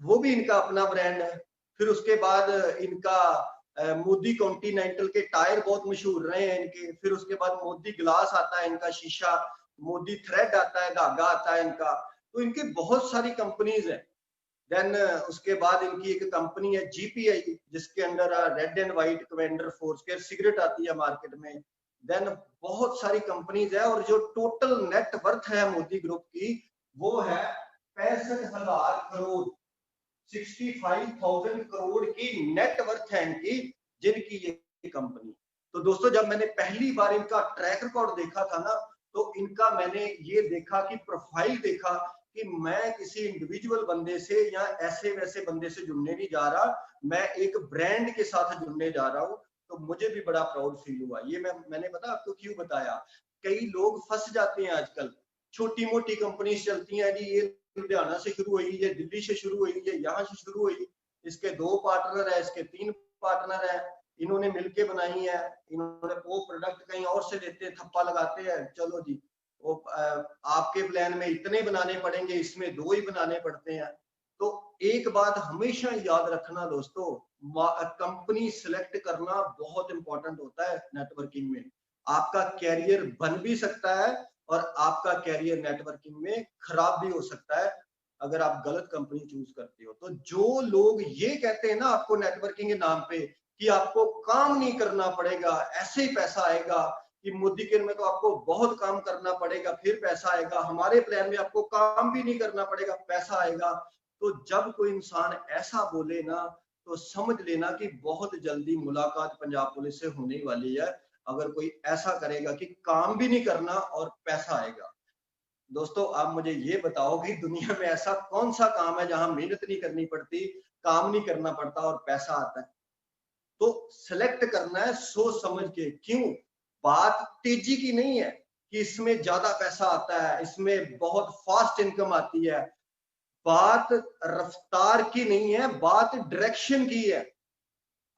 वो भी इनका अपना ब्रांड है। फिर उसके बाद इनका मोदी कॉन्टिनेंटल के टायर बहुत मशहूर रहे हैं इनके। फिर उसके बाद मोदी ग्लास आता है इनका, शीशा, मोदी थ्रेड आता है, धागा आता है इनका। तो इनकी बहुत सारी कंपनीज है। देन उसके बाद इनकी एक कंपनी है GPI, जिसके अंदर रेड एंड व्हाइट कवेंडर फोर्सकेयर सिगरेट आती है मार्केट में। देन बहुत सारी कंपनीज है और जो टोटल नेट वर्थ है मोदी ग्रुप की वो है 65,000 करोड़, 65,000 करोड़ की नेट वर्थ है इनकी, जिनकी ये कंपनी। तो दोस्तों जब मैंने पहली बार इनका ट्रैक रिकॉर्ड देखा था ना, तो इनका मैंने ये देखा कि प्रोफाइल देखा कि मैं किसी इंडिविजुअल बंदे से या ऐसे वैसे बंदे से जुड़ने नहीं जा रहा, मैं एक ब्रांड के साथ जुड़ने जा रहा हूँ। तो मुझे भी बड़ा प्राउड फील हुआ। ये मैंने पता आपको क्यों बताया, कई लोग फंस जाते हैं आजकल। छोटी मोटी कंपनी चलती हैं जी, ये लुधियाना से शुरू हुई, ये दिल्ली से शुरू हुई, ये यहाँ से शुरू हुई, इसके 2 पार्टनर है, इसके 3 पार्टनर है, इन्होंने मिलके बनाई है, इन्होंने वो प्रोडक्ट कहीं और से लेते हैं, थप्पा लगाते हैं, चलो जी वो आपके प्लान में इतने बनाने पड़ेंगे, इसमें 2 ही बनाने पड़ते हैं। तो एक बात हमेशा याद रखना दोस्तों, कंपनी सिलेक्ट करना बहुत इंपॉर्टेंट होता है नेटवर्किंग में। आपका कैरियर बन भी सकता है और आपका कैरियर नेटवर्किंग में खराब भी हो सकता है अगर आप गलत कंपनी चूज करते हो। तो जो लोग ये कहते हैं ना आपको नेटवर्किंग के नाम पे कि आपको काम नहीं करना पड़ेगा, ऐसे ही पैसा आएगा, कि मोदी केयर में तो आपको बहुत काम करना पड़ेगा फिर पैसा आएगा, हमारे प्लान में आपको काम भी नहीं करना पड़ेगा पैसा आएगा। तो जब कोई इंसान ऐसा बोले ना, तो समझ लेना कि बहुत जल्दी मुलाकात पंजाब पुलिस से होने वाली है। अगर कोई ऐसा करेगा कि काम भी नहीं करना और पैसा आएगा। दोस्तों आप मुझे ये बताओ कि दुनिया में ऐसा कौन सा काम है जहां मेहनत नहीं करनी पड़ती, काम नहीं करना पड़ता और पैसा आता है? तो सिलेक्ट करना है सोच समझ के। क्यों? बात तेजी की नहीं है कि इसमें ज्यादा पैसा आता है, इसमें बहुत फास्ट इनकम आती है, बात रफ्तार की नहीं है, बात डायरेक्शन की है।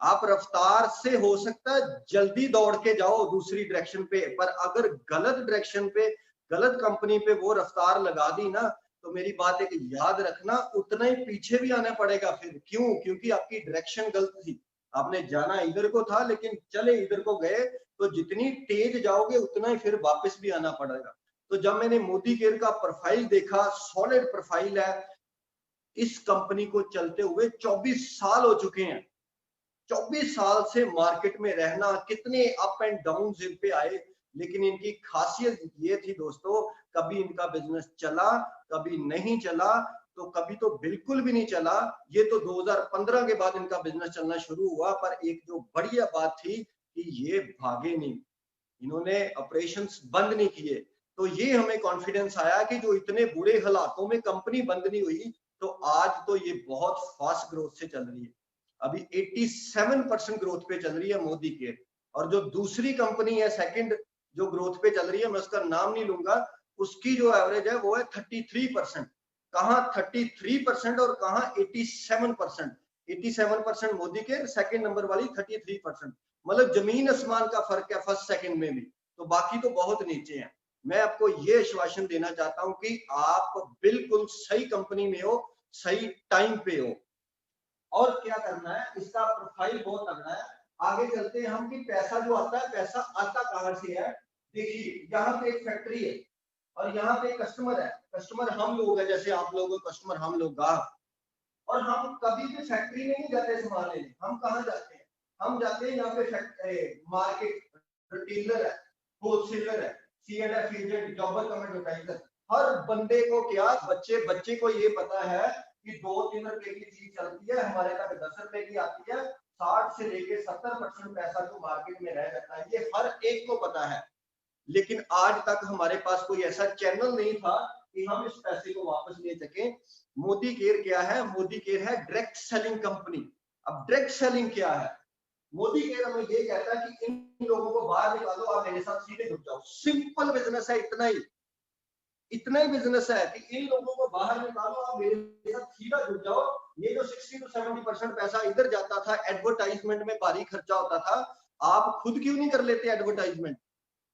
आप रफ्तार से हो सकता है जल्दी दौड़ के जाओ दूसरी डायरेक्शन पे, पर अगर गलत डायरेक्शन पे, गलत कंपनी पे वो रफ्तार लगा दी ना, तो मेरी बात है कि याद रखना उतना ही पीछे भी आना पड़ेगा फिर। क्यों? क्योंकि आपकी डायरेक्शन गलत थी, आपने जाना इधर को था लेकिन चले इधर को गए, तो जितनी तेज जाओगे उतना ही फिर वापस भी आना पड़ेगा। तो जब मैंने मोदी केयर का प्रोफाइल देखा, सॉलिड प्रोफाइल है, इस कंपनी को चलते हुए 24 साल हो चुके हैं। 24 साल से मार्केट में रहना, कितने अप एंड डाउन इन पे आए, लेकिन इनकी खासियत ये थी दोस्तों, कभी इनका बिजनेस चला, कभी नहीं चला, तो कभी तो बिल्कुल भी नहीं चला। ये तो 2015 के बाद इनका बिजनेस चलना शुरू हुआ, पर एक जो बढ़िया बात थी कि ये भागे नहीं, इन्होंने ऑपरेशंस बंद नहीं किए। तो ये हमें कॉन्फिडेंस आया कि जो इतने बुरे हालातों में कंपनी बंद नहीं हुई, तो आज तो ये बहुत फास्ट ग्रोथ से चल रही है। अभी 87% ग्रोथ पे चल रही है मोदी केयर। और जो दूसरी कंपनी है सेकंड जो ग्रोथ पे चल रही है, मैं उसका नाम नहीं लूंगा, उसकी जो एवरेज है वो है 33%। कहाँ 33% और कहाँ 87%। 87% मोदी केयर, सेकंड नंबर वाली 33%। मतलब जमीन आसमान का फर्क है फर्स्ट सेकंड में भी, तो बाकी तो बहुत नीचे हैं। मैं आपको ये आश्वासन देना चाहता हूं कि आप बिल्कुल सही कंपनी में हो, सही टाइम पे हो। और क्या करना है, इसका प्रोफाइल बहुत तगड़ा है। आगे चलते हैं हम कि पैसा जो आता है, पैसा आता कहां से है। देखिए यहाँ पे एक फैक्ट्री है और यहाँ पे कस्टमर है। कस्टमर हम लोग हैं, जैसे आप लोग कस्टमर हम लोग गाहक। और हम कभी भी फैक्ट्री में नहीं जाते सामान लेने, हम कहाँ जाते हैं, हम जाते हैं यहाँ पे मार्केट, रिटेलर है, होलसेलर है, C&F एजेंट, जॉबर कम एडवर्टाइजर। हर बंदे को क्या, बच्चे को ये पता है कि 2-3 रुपए की चीज चलती है, हमारे तक 10 रुपए की आती है। 60 से लेके 70% पैसा जो मार्केट में रह जाता है, ये हर एक को पता है। लेकिन आज तक हमारे पास कोई ऐसा चैनल नहीं था कि हम इस पैसे को वापस ले सके। मोदी केयर क्या है? मोदी केयर है डायरेक्ट सेलिंग कंपनी। अब डायरेक्ट सेलिंग क्या है? मोदी केयर हमें ये कहता है कि इन लोगों को बाहर निकालो, आप मेरे साथ सीधे जुड़ जाओ। सिंपल बिजनेस है, इतना ही बिजनेस है कि इन लोगों को बाहर निकालो, आप मेरे साथ सीधा जुड़ जाओ। ये जो 60 to 70% पैसा इधर जाता था, एडवर्टाइजमेंट में भारी खर्चा होता था, आप खुद क्यों नहीं कर लेते एडवर्टाइजमेंट?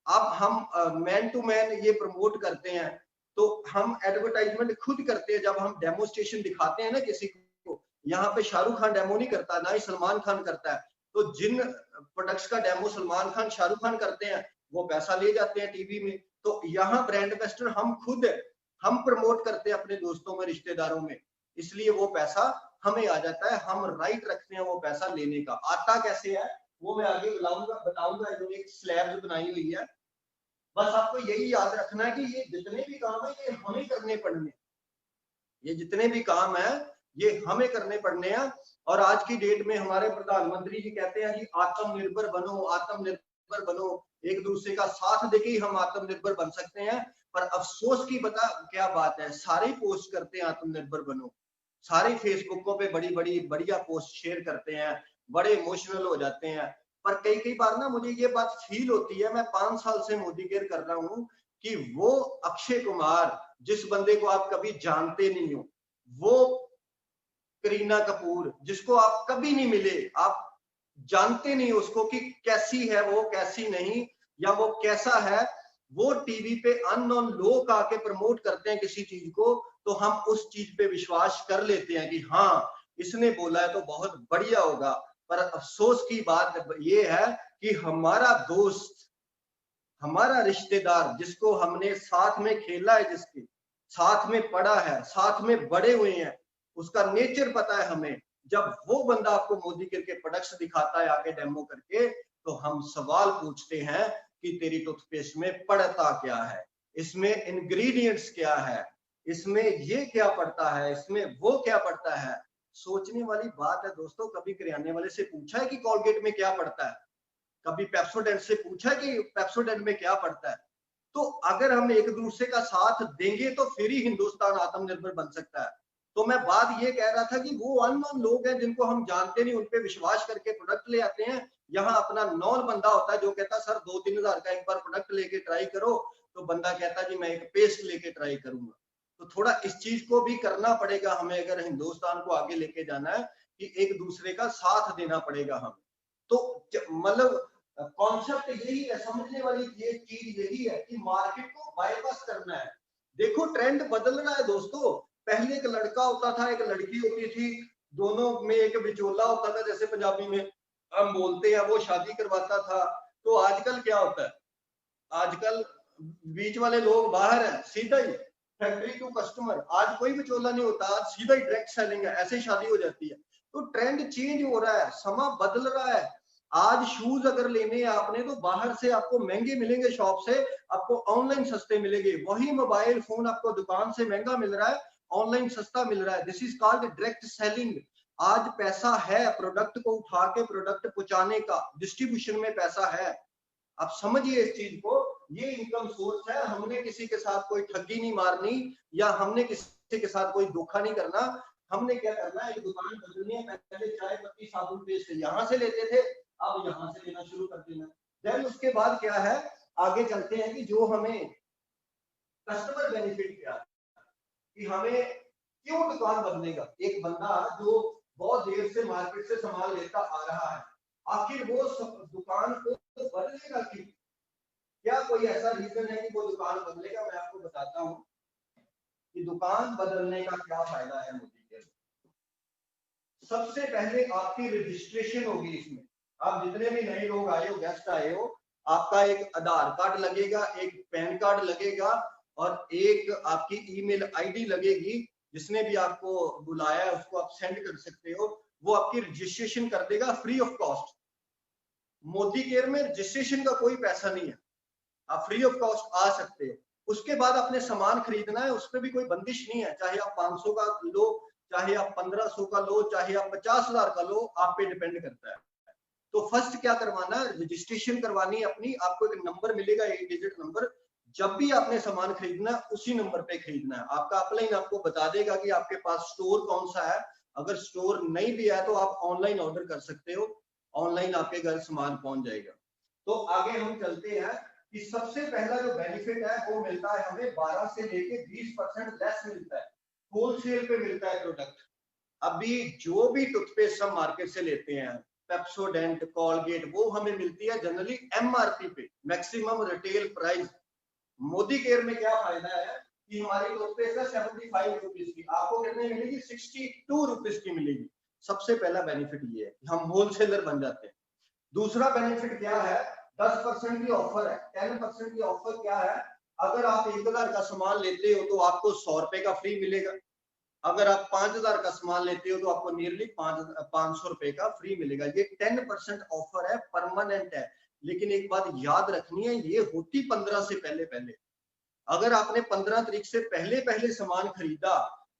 अब हम मैन टू मैन ये प्रमोट करते हैं, तो हम एडवर्टाइजमेंट खुद करते हैं। जब हम डेमोस्ट्रेशन दिखाते हैं ना किसी को, यहाँ पे शाहरुख खान डेमो नहीं करता, ना ही सलमान खान करता है। तो जिन प्रोडक्ट्स का डेमो सलमान खान, शाहरुख खान करते हैं, वो पैसा ले जाते हैं टीवी में। तो यहाँ ब्रांड एम्बेसडर हम खुद हम प्रमोट करते हैं अपने दोस्तों में, रिश्तेदारों में, इसलिए वो पैसा हमें आ जाता है। हम राइट रखते हैं वो पैसा लेने का। आता कैसे है वो मैं आगे बताऊंगा। इन्होंने एक स्लैब बनाई हुई है। बस आपको यही याद रखना है कि ये जितने भी काम है ये हमें करने पड़ने, ये जितने भी काम है ये हमें करने पड़ने हैं। और आज की डेट में हमारे प्रधानमंत्री जी कहते हैं कि आत्मनिर्भर बनो, आत्मनिर्भर बनो। एक दूसरे का साथ देके ही हम आत्मनिर्भर बन सकते हैं। पर अफसोस की बता क्या बात है, सारे पोस्ट करते हैं आत्मनिर्भर बनो, सारे फेसबुकों पे बड़ी बड़ी बढ़िया पोस्ट शेयर करते हैं, बड़े इमोशनल हो जाते हैं। पर कई बार ना मुझे ये बात फील होती है, मैं 5 साल से मोदी केयर कर रहा हूँ, कि वो अक्षय कुमार जिस बंदे को आप कभी जानते नहीं हो, वो करीना कपूर जिसको आप कभी नहीं मिले, आप जानते नहीं उसको कि कैसी है वो, कैसी नहीं, या वो कैसा है, वो टीवी पे अननोन लोग आके प्रमोट करते हैं किसी चीज को, तो हम उस चीज पे विश्वास कर लेते हैं कि हाँ इसने बोला है तो बहुत बढ़िया होगा। पर अफसोस की बात ये है कि हमारा दोस्त, हमारा रिश्तेदार, जिसको हमने साथ में खेला है, जिसके साथ में पढ़ा है, साथ में बड़े हुए हैं, उसका नेचर पता है हमें। जब वो बंदा आपको मोदी केयर के प्रोडक्ट्स दिखाता है आके डेमो करके, तो हम सवाल पूछते हैं कि तेरी टूथपेस्ट में पड़ता क्या है, इसमें इंग्रेडिएंट्स क्या है, इसमें ये क्या पड़ता है, इसमें वो क्या पड़ता है। सोचने वाली बात है दोस्तों। कभी किराने वाले से पूछा है कि कोलगेट में क्या पड़ता है? कभी पेप्सोडेंट से पूछा है कि पेप्सोडेंट में क्या पड़ता है? तो अगर हम एक दूसरे का साथ देंगे तो फिर ही हिंदुस्तान आत्मनिर्भर बन सकता है। तो मैं बात ये कह रहा था कि वो अननोन लोग हैं जिनको हम जानते नहीं, उन पे विश्वास करके प्रोडक्ट ले आते हैं। यहाँ अपना नॉन बंदा होता है जो कहता है सर 2-3 हजार का एक बार प्रोडक्ट लेके ट्राई करो, तो बंदा कहता है जी मैं एक पेस्ट लेके ट्राई करूंगा। तो थोड़ा इस चीज को भी करना पड़ेगा हमें, अगर हिंदुस्तान को आगे लेके जाना है, कि एक दूसरे का साथ देना पड़ेगा हमें। तो मतलब कॉन्सेप्ट यही है, समझने वाली ये चीज यही है कि मार्केट को बाईपास करना है। देखो ट्रेंड बदल रहा है दोस्तों। पहले एक लड़का होता था, एक लड़की होती थी, दोनों में एक विचोला होता था, जैसे पंजाबी में हम बोलते हैं, वो शादी करवाता था। तो आजकल क्या होता है, आजकल बीच वाले लोग बाहर हैं, सीधा ही फैक्ट्री टू कस्टमर। आज कोई विचोला नहीं होता, आज सीधा ही डायरेक्ट सेलिंग है, ऐसे शादी हो जाती है। तो ट्रेंड चेंज हो रहा है, समा बदल रहा है। आज शूज अगर लेने हैं आपने, तो बाहर से आपको महंगे मिलेंगे शॉप से, आपको ऑनलाइन सस्ते मिलेंगे। वही मोबाइल फोन आपको दुकान से महंगा मिल रहा है, ऑनलाइन सस्ता मिल रहा है। This is called direct selling. आज पैसा है प्रोडक्ट को उठा के प्रोडक्ट पहुंचाने का, डिस्ट्रीब्यूशन में पैसा है। आप समझिए इस चीज को, ये इनकम सोर्स है। हमने किसी के साथ कोई ठगी नहीं मारनी, या हमने किसी के साथ कोई धोखा नहीं करना। हमने क्या करना है, एक दुकान बदलनी है। पहले चाय पत्ती साबुन पेस्ट यहाँ से लेते थे, अब यहाँ से लेना शुरू कर देना। देन उसके बाद क्या है, आगे चलते हैं कि जो हमें कस्टमर बेनिफिट क्या है, कि हमें क्यों दुकान बदलेगा। एक बंदा जो बहुत देर से मार्केट से सामान लेता आ रहा है, आखिर वो दुकान को बदलेगा क्यों? क्या कोई ऐसा रीजन है कि वो दुकान बदलेगा? मैं आपको बताता हूं कि दुकान बदलने का क्या फायदा है मोदी के। सबसे पहले आपकी रजिस्ट्रेशन होगी इसमें। आप जितने भी नए लोग आए हो, गेस्ट आए हो, आपका एक आधार कार्ड लगेगा, एक पैन कार्ड लगेगा, और एक आपकी ईमेल आईडी लगेगी। जिसने भी आपको बुलाया है उसको आप सेंड कर सकते हो, वो आपकी रजिस्ट्रेशन कर देगा free of cost. Modi care में रजिस्ट्रेशन का कोई पैसा नहीं है, आप फ्री ऑफ कॉस्ट आ सकते हो। उसके बाद अपने सामान खरीदना है, उसमें भी कोई बंदिश नहीं है। चाहे आप 500 का लो, चाहे आप 1500 का लो, चाहे आप 50,000 का लो, आप पे डिपेंड करता है। तो फर्स्ट क्या करवाना है, रजिस्ट्रेशन करवानी है अपनी। आपको एक नंबर मिलेगा, 8 डिजिट नंबर। जब भी आपने सामान खरीदना है उसी नंबर पे खरीदना है। आपका अपलाइन आपको बता देगा कि आपके पास स्टोर कौन सा है। अगर स्टोर नहीं भी है तो आप ऑनलाइन ऑर्डर कर सकते हो, ऑनलाइन आपके घर सामान पहुंच जाएगा। तो आगे हम चलते हैं कि सबसे पहला जो बेनिफिट है वो मिलता है हमें 12 से लेके 20% लेस मिलता है, होलसेल पे मिलता है प्रोडक्ट। अभी जो भी टूथपेस्ट हम मार्केट से लेते हैं, पेप्सोडेंट, कोलगेट, वो हमें मिलती है जनरली एमआरपी पे, maximum retail price. Modi care में क्या फायदा है कि हमारी टूथपेस्ट है 75 रुपीज की, आपको कितने मिलेगी, 62 रुपीज की मिलेगी। सबसे पहला बेनिफिट ये है, हम होलसेलर बन जाते हैं। दूसरा बेनिफिट क्या है, 10% की ऑफर है। 10% की ऑफर क्या है, अगर आप 1000 का सामान लेते हो तो आपको 100 रुपए का फ्री मिलेगा। अगर आप 5000 का सामान लेते हो तो आपको नियरली 500 रुपए का फ्री मिलेगा। ये 10% ऑफर है, परमानेंट है। लेकिन एक बात याद रखनी है, ये होती 15 से पहले पहले। अगर आपने 15 तारीख से पहले पहले सामान खरीदा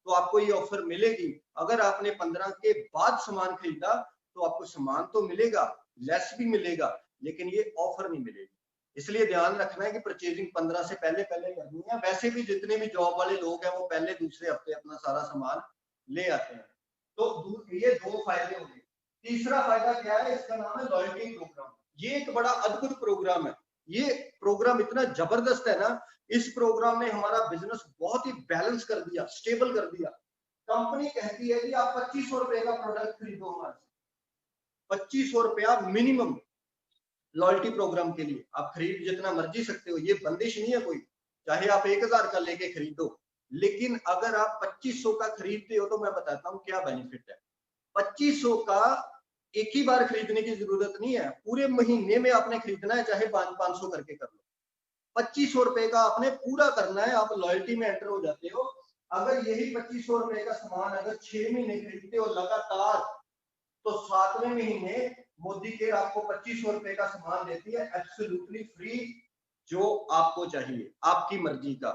तो आपको ये ऑफर मिलेगी। अगर आपने 15 के बाद सामान खरीदा तो आपको सामान तो मिलेगा, लेस भी मिलेगा, लेकिन ये ऑफर नहीं मिलेगी। इसलिए ध्यान रखना है कि परचेजिंग 15 से पहले पहले करनी है। वैसे भी जितने भी जॉब वाले लोग हैं वो पहले दूसरे हफ्ते अपना सारा सामान ले आते हैं। तो ये 2 फायदे हो गए। तीसरा फायदा क्या है, इसका नाम है लॉयल्टी प्रोग्राम। ये एक बड़ा अद्भुत प्रोग्राम है। ये प्रोग्राम इतना जबरदस्त है ना, इस प्रोग्राम ने हमारा बिजनेस बहुत ही बैलेंस कर दिया, स्टेबल कर दिया। कंपनी कहती है कि आप 2500 रुपए का प्रोडक्ट खरीदो हमारे से, 2500 रुपया मिनिमम लॉयल्टी प्रोग्राम के लिए। आप खरीद जितना मर्जी सकते हो, ये बंदिश नहीं है कोई, चाहे आप 1000 का लेके खरीदो। लेकिन अगर आप 2500 का खरीदते हो तो मैं बताता हूँ क्या बेनिफिट है। 2500 का एक ही बार खरीदने की जरूरत नहीं है, पूरे महीने में आपने खरीदना है, चाहे 500 करके कर लो। 2500 रुपए का आपने पूरा करना है, आप लॉयल्टी में एंटर हो जाते हो। अगर यही 2500 रुपए का सामान अगर 6 महीने खरीदते हो लगातार, तो 7वें महीने मोदी केयर आपको 2500 रुपए का सामान देती है एब्सोल्युटली फ्री, जो आपको चाहिए, आपकी मर्जी का।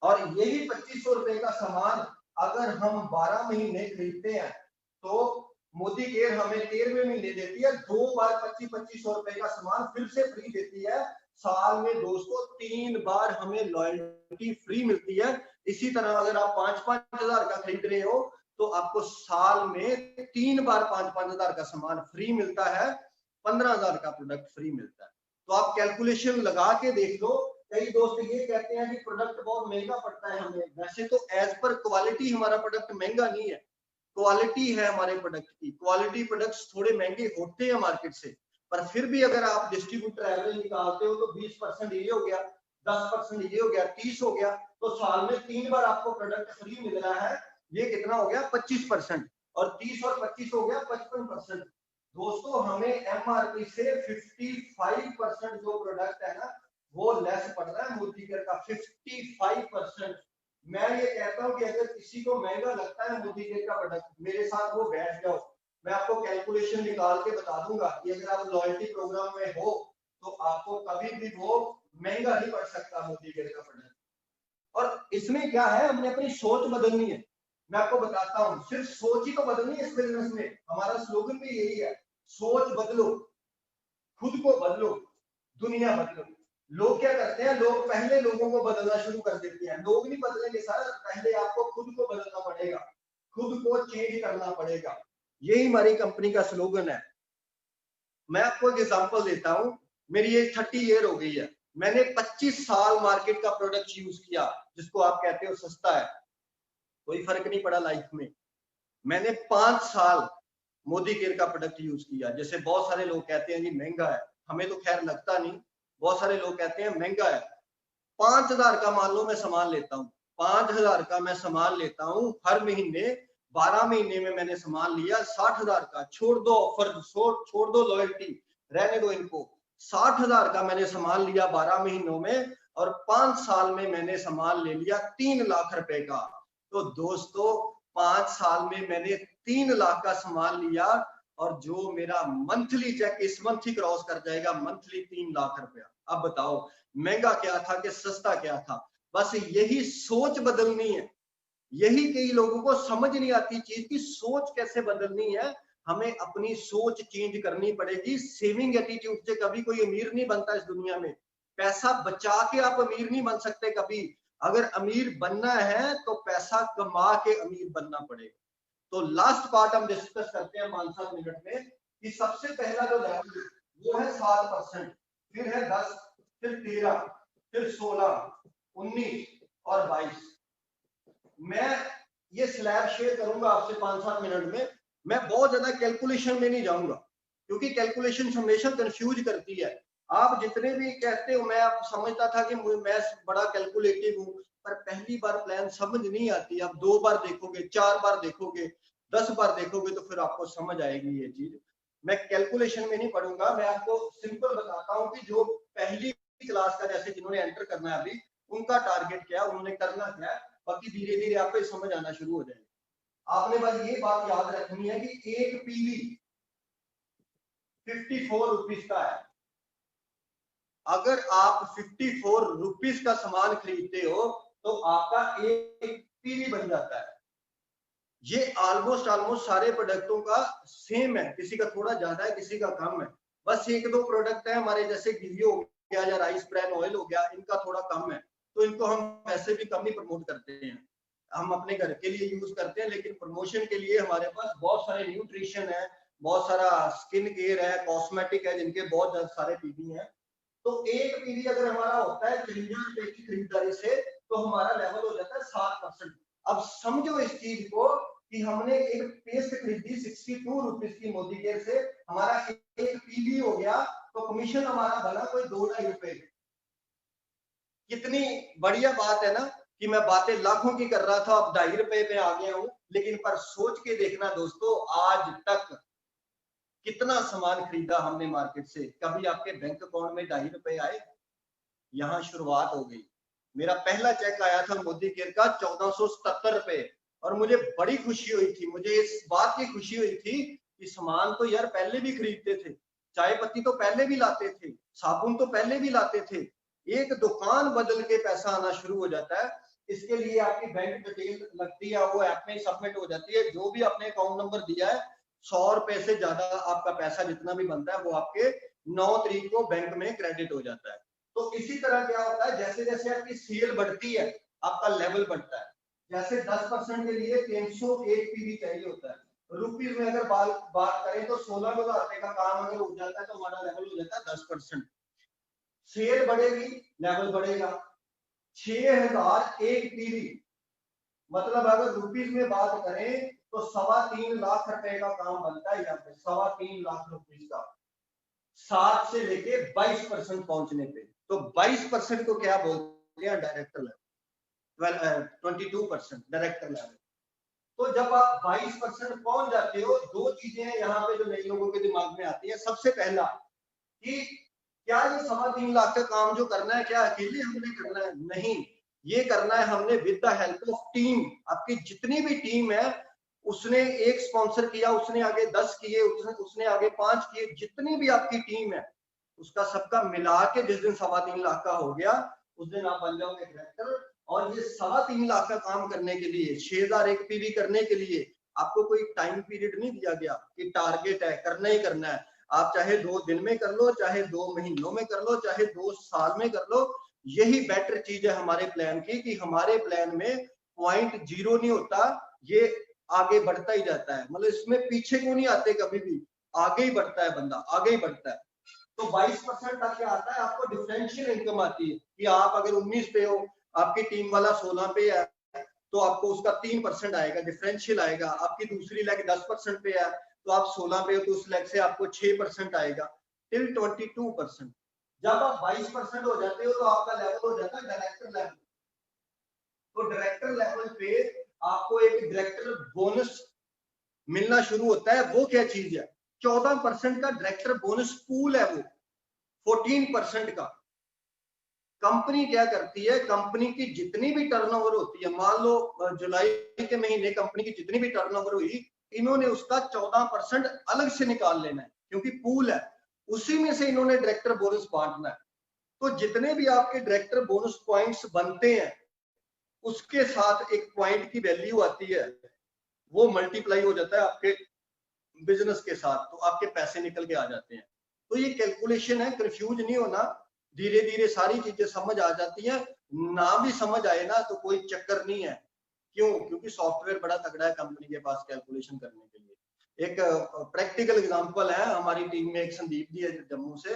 और यही 2500 रुपए का सामान अगर हम 12 महीने खरीदते हैं तो मोदी केयर हमें 13वें महीने देती है 2 बार 2500 रुपए का सामान फिर से फ्री देती है। साल में दोस्तों 3 बार हमें लॉयल्टी फ्री मिलती है। इसी तरह अगर आप 5-5 हजार का खरीद रहे हो तो आपको साल में 3 बार 5-5 हजार का सामान फ्री मिलता है, 15 हजार का प्रोडक्ट फ्री मिलता है। तो आप कैलकुलेशन लगा के देख लो। कई दोस्त ये कहते हैं कि प्रोडक्ट बहुत महंगा पड़ता है हमें, वैसे तो एज पर क्वालिटी हमारा प्रोडक्ट महंगा नहीं है, क्वालिटी है हमारे प्रोडक्ट की। क्वालिटी प्रोडक्ट्स थोड़े महंगे होते हैं मार्केट से, पर फिर भी अगर आप डिस्ट्रीब्यूटर एवरेज निकालते हो तो 20% ये हो गया, 10% ये हो गया, 30 हो गया, तो साल में 3 बार आपको प्रोडक्ट फ्री मिल रहा है। ये कितना हो गया 25%, और 30 और 25 हो गया 55%। दोस्तों हमें एमआरपी से 55% जो प्रोडक्ट है ना वो लेस पड़ रहा है मोदी केयर का 55%। मैं ये कहता हूं कि अगर किसी को महंगा लगता है मोदी केयर का प्रोडक्ट, मेरे साथ वो बैठ जाओ, मैं आपको कैलकुलेशन निकाल के बता दूंगा कि अगर आप लॉयल्टी प्रोग्राम में हो तो आपको कभी भी वो महंगा नहीं पड़ सकता मोदी केयर का प्रोडक्ट। और इसमें क्या है, हमने अपनी सोच बदलनी है। मैं आपको बताता हूँ, सिर्फ सोच ही तो बदलनी है इस बिजनेस में। हमारा स्लोगन भी यही है, सोच बदलो, खुद को बदलो, दुनिया बदलो। लोग क्या करते हैं, लोग पहले लोगों को बदलना शुरू कर देते हैं। लोग नहीं बदलेंगे सर, पहले आपको खुद को बदलना पड़ेगा, खुद को चेंज करना पड़ेगा। यही हमारी कंपनी का स्लोगन है। मैं आपको एक एग्जांपल देता हूं, मेरी ये 30 ईयर हो गई है, मैंने 25 साल मार्केट का प्रोडक्ट यूज किया, जिसको आप कहते हो सस्ता है, कोई फर्क नहीं पड़ा लाइफ में। मैंने 5 साल मोदी केयर का प्रोडक्ट यूज किया। जैसे बहुत सारे लोग कहते हैं जी महंगा है, हमें तो खैर लगता नहीं, बहुत सारे लोग कहते हैं महंगा है। 5,000 का मान लो मैं सामान लेता हूँ, 5,000 का मैं सामान लेता हूँ हर महीने, 12 महीने में मैंने सामान लिया 60,000 का। छोड़ दो ऑफर, छोड़ दो लॉयल्टी, रहने दो इनको। 60,000 का मैंने सामान लिया 12 महीनों में, और 5 साल में मैंने सामान ले लिया 3 लाख रुपए का। तो दोस्तों 5 साल में मैंने 3 लाख का सामान लिया, और जो मेरा मंथली चेक इस मंथ ही क्रॉस कर जाएगा, मंथली 3 लाख रुपया। अब बताओ महंगा क्या था कि सस्ता क्या था? बस यही सोच बदलनी है। यही कई लोगों को समझ नहीं आती चीज की सोच कैसे बदलनी है। हमें अपनी सोच चेंज करनी पड़ेगी। सेविंग एटीट्यूड से कभी कोई अमीर नहीं बनता इस दुनिया में। पैसा बचा के आप अमीर नहीं बन सकते कभी। अगर अमीर बनना है तो पैसा कमा के अमीर बनना पड़ेगा। तो लास्ट पार्ट हम डिस्कस करते हैं 5-7 मिनट में, कि सबसे पहला जो लेवल वो है 7%, फिर है 10, फिर 13, फिर 16, 19 और 22। मैं ये स्लैब शेयर करूंगा आपसे 5-7 मिनट में। मैं बहुत ज्यादा कैलकुलेशन में नहीं जाऊंगा, क्योंकि कैलकुलेशन हमेशा कंफ्यूज करती है। आप जितने भी कहते हो, मैं आप समझता था कि मैं बड़ा कैलकुलेटिव हूँ, पर पहली बार प्लान समझ नहीं आती। आप 2 बार देखोगे, 4 बार देखोगे, 10 बार देखोगे, तो फिर आपको समझ आएगी ये चीज। मैं कैलकुलेशन में नहीं पढ़ूंगा, मैं आपको सिंपल बताता हूँ कि जो पहली क्लास का, जैसे जिन्होंने एंटर करना है अभी, उनका टारगेट क्या है, उन्होंने करना क्या है, बाकी धीरे धीरे आपको समझ आना शुरू हो जाएगा। आपने बस ये बात याद रखनी है कि एक पीवी 54 रुपीज का है। अगर आप 54 रुपीज का सामान खरीदते हो तो आपका एक पीवी बन जाता है। ये ऑलमोस्ट सारे प्रोडक्टों का सेम है, किसी का थोड़ा ज्यादा है, किसी का कम है। बस 1-2 प्रोडक्ट है हमारे, जैसे गिलियो हो गया या राइस ब्रान ऑयल हो गया, इनका थोड़ा कम है, तो इनको हम वैसे भी कम ही प्रमोट करते हैं। हम अपने घर के लिए यूज करते हैं, लेकिन प्रमोशन के लिए हमारे पास बहुत सारे न्यूट्रिशन है, बहुत सारा स्किन केयर है, कॉस्मेटिक है, जिनके बहुत सारे पीवी हैं। तो एक पीवी अगर हमारा होता है 53 रुपए की खरीदारी से, तो हमारा लेवल हो जाता है 7%। अब समझो इस चीज को कि हमने एक पेस्ट खरीदी 62 रुपीज की मोदी केयर से, हमारा एक पीवी हो गया, तो कमीशन हमारा बना कोई 2-2.5 रुपए। कितनी बढ़िया बात है ना, कि मैं बातें लाखों की कर रहा था, अब 2.5 रुपए पे आ गया हूं। लेकिन पर सोच के देखना दोस्तों, आज तक कितना सामान खरीदा हमने मार्केट से? कभी आपके बैंक अकाउंट में 2.5 रुपए आए? यहाँ शुरुआत हो गई। मेरा पहला चेक आया था मोदी केयर का 1477 रुपए, और मुझे बड़ी खुशी हुई थी। मुझे इस बात की खुशी हुई थी कि सामान तो यार पहले भी खरीदते थे, चाय पत्ती तो पहले भी लाते थे, साबुन तो पहले भी लाते थे। एक दुकान बदल के पैसा आना शुरू हो जाता है। इसके लिए आपकी बैंक डिटेल लगती है, वो ऐप में सबमिट हो जाती है। जो भी आपने अकाउंट नंबर दिया है, 100 रुपए से ज्यादा आपका पैसा जितना भी बनता है, वो आपके 9 तारीख को बैंक में क्रेडिट हो जाता है। तो इसी तरह क्या होता है, जैसे जैसे आपकी सेल बढ़ती है आपका लेवल बढ़ता है। जैसे 10% के लिए 301 पीवी चाहिए होता है, रुपीज में अगर बात करें तो 16,000 रुपए का काम अगर हो जाता है तो हमारा लेवल हो जाता है 10%। सेल बढ़ेगी लेवल बढ़ेगा। 6,001 पीवी मतलब अगर रुपीज में बात करें तो 3.25 लाख रुपए का काम बनता है यहाँ पे, 3.25 लाख रुपीज का 7 से लेके 22% पहुंचने पे। तो 22% को क्या बोलते हैं, डायरेक्टर लेवल, 22% डायरेक्टर लेवल। तो जब आप 22% पहुंच जाते हो, दो चीजें हैं यहाँ पे जो नए लोगों के दिमाग में आती है। सबसे पहला कि क्या ये 3.25 लाख का काम जो करना है क्या अकेले हमने करना है? नहीं, ये करना है हमने with the help of team. आपकी जितनी भी टीम है, उसने एक स्पॉन्सर किया, उसने आगे 10 किए, उसने आगे 5 किए, जितनी भी आपकी टीम है उसका सबका मिला के जिस दिन 3.25 लाख का हो गया उस दिन आप बन जाओगे डायरेक्टर। और ये 3.25 लाख का काम करने के लिए, 6,001 पीवी करने के लिए आपको कोई टाइम पीरियड नहीं दिया गया कि टारगेट है करना ही करना है। आप चाहे 2 दिन में कर लो, चाहे 2 महीनों में कर लो, चाहे 2 साल में कर लो। यही बेटर चीज है हमारे प्लान की कि हमारे प्लान में पॉइंट 0 नहीं होता, ये आगे बढ़ता ही जाता है। मतलब इसमें पीछे को नहीं आते कभी भी, आगे ही बढ़ता है बंदा, आगे ही बढ़ता है। तो 22% तक क्या आता है, आपको डिफरेंशियल इनकम आती है कि आप अगर 19 पे हो, आपकी टीम वाला 16 पे है, तो आपको उसका 3% आएगा, डिफरेंशियल आएगा। आपकी दूसरी लेग 10% पे है तो आप 16 पे हो तो उस लेग से आपको 6% आएगा टिल 22%। जब आप 22% हो जाते हो तो आपका लेवल हो जाता है डायरेक्टर लेवल। तो डायरेक्टर लेवल पे आपको एक डायरेक्टर बोनस मिलना शुरू होता है। वो क्या चीज है, 14% का डायरेक्टर बोनस पूल है, वो 14% का। कंपनी क्या करती है, कंपनी की जितनी भी टर्नओवर होती है, मान लो जुलाई के महीने कंपनी की जितनी भी टर्नओवर हुई, इन्होंने उसका 14% अलग से निकाल लेना है क्योंकि पूल है, उसी में से इन्होंने डायरेक्टर बोनस बांटना है। तो जितने भी आपके डायरेक्टर बोनस पॉइंट्स बनते हैं उसके साथ एक पॉइंट की वैल्यू आती है, वो मल्टीप्लाई हो जाता है आपके बिजनेस के साथ, तो आपके पैसे निकल के आ जाते हैं। तो ये कैलकुलेशन है, कंफ्यूज नहीं होना, धीरे धीरे सारी चीजें समझ आ जाती हैं। ना भी समझ आए ना तो कोई चक्कर नहीं है, क्यों? क्योंकि सॉफ्टवेयर बड़ा तगड़ा है कंपनी के पास कैलकुलेशन करने के लिए। एक प्रैक्टिकल एग्जांपल है, हमारी टीम में एक संदीप जी है जम्मू से,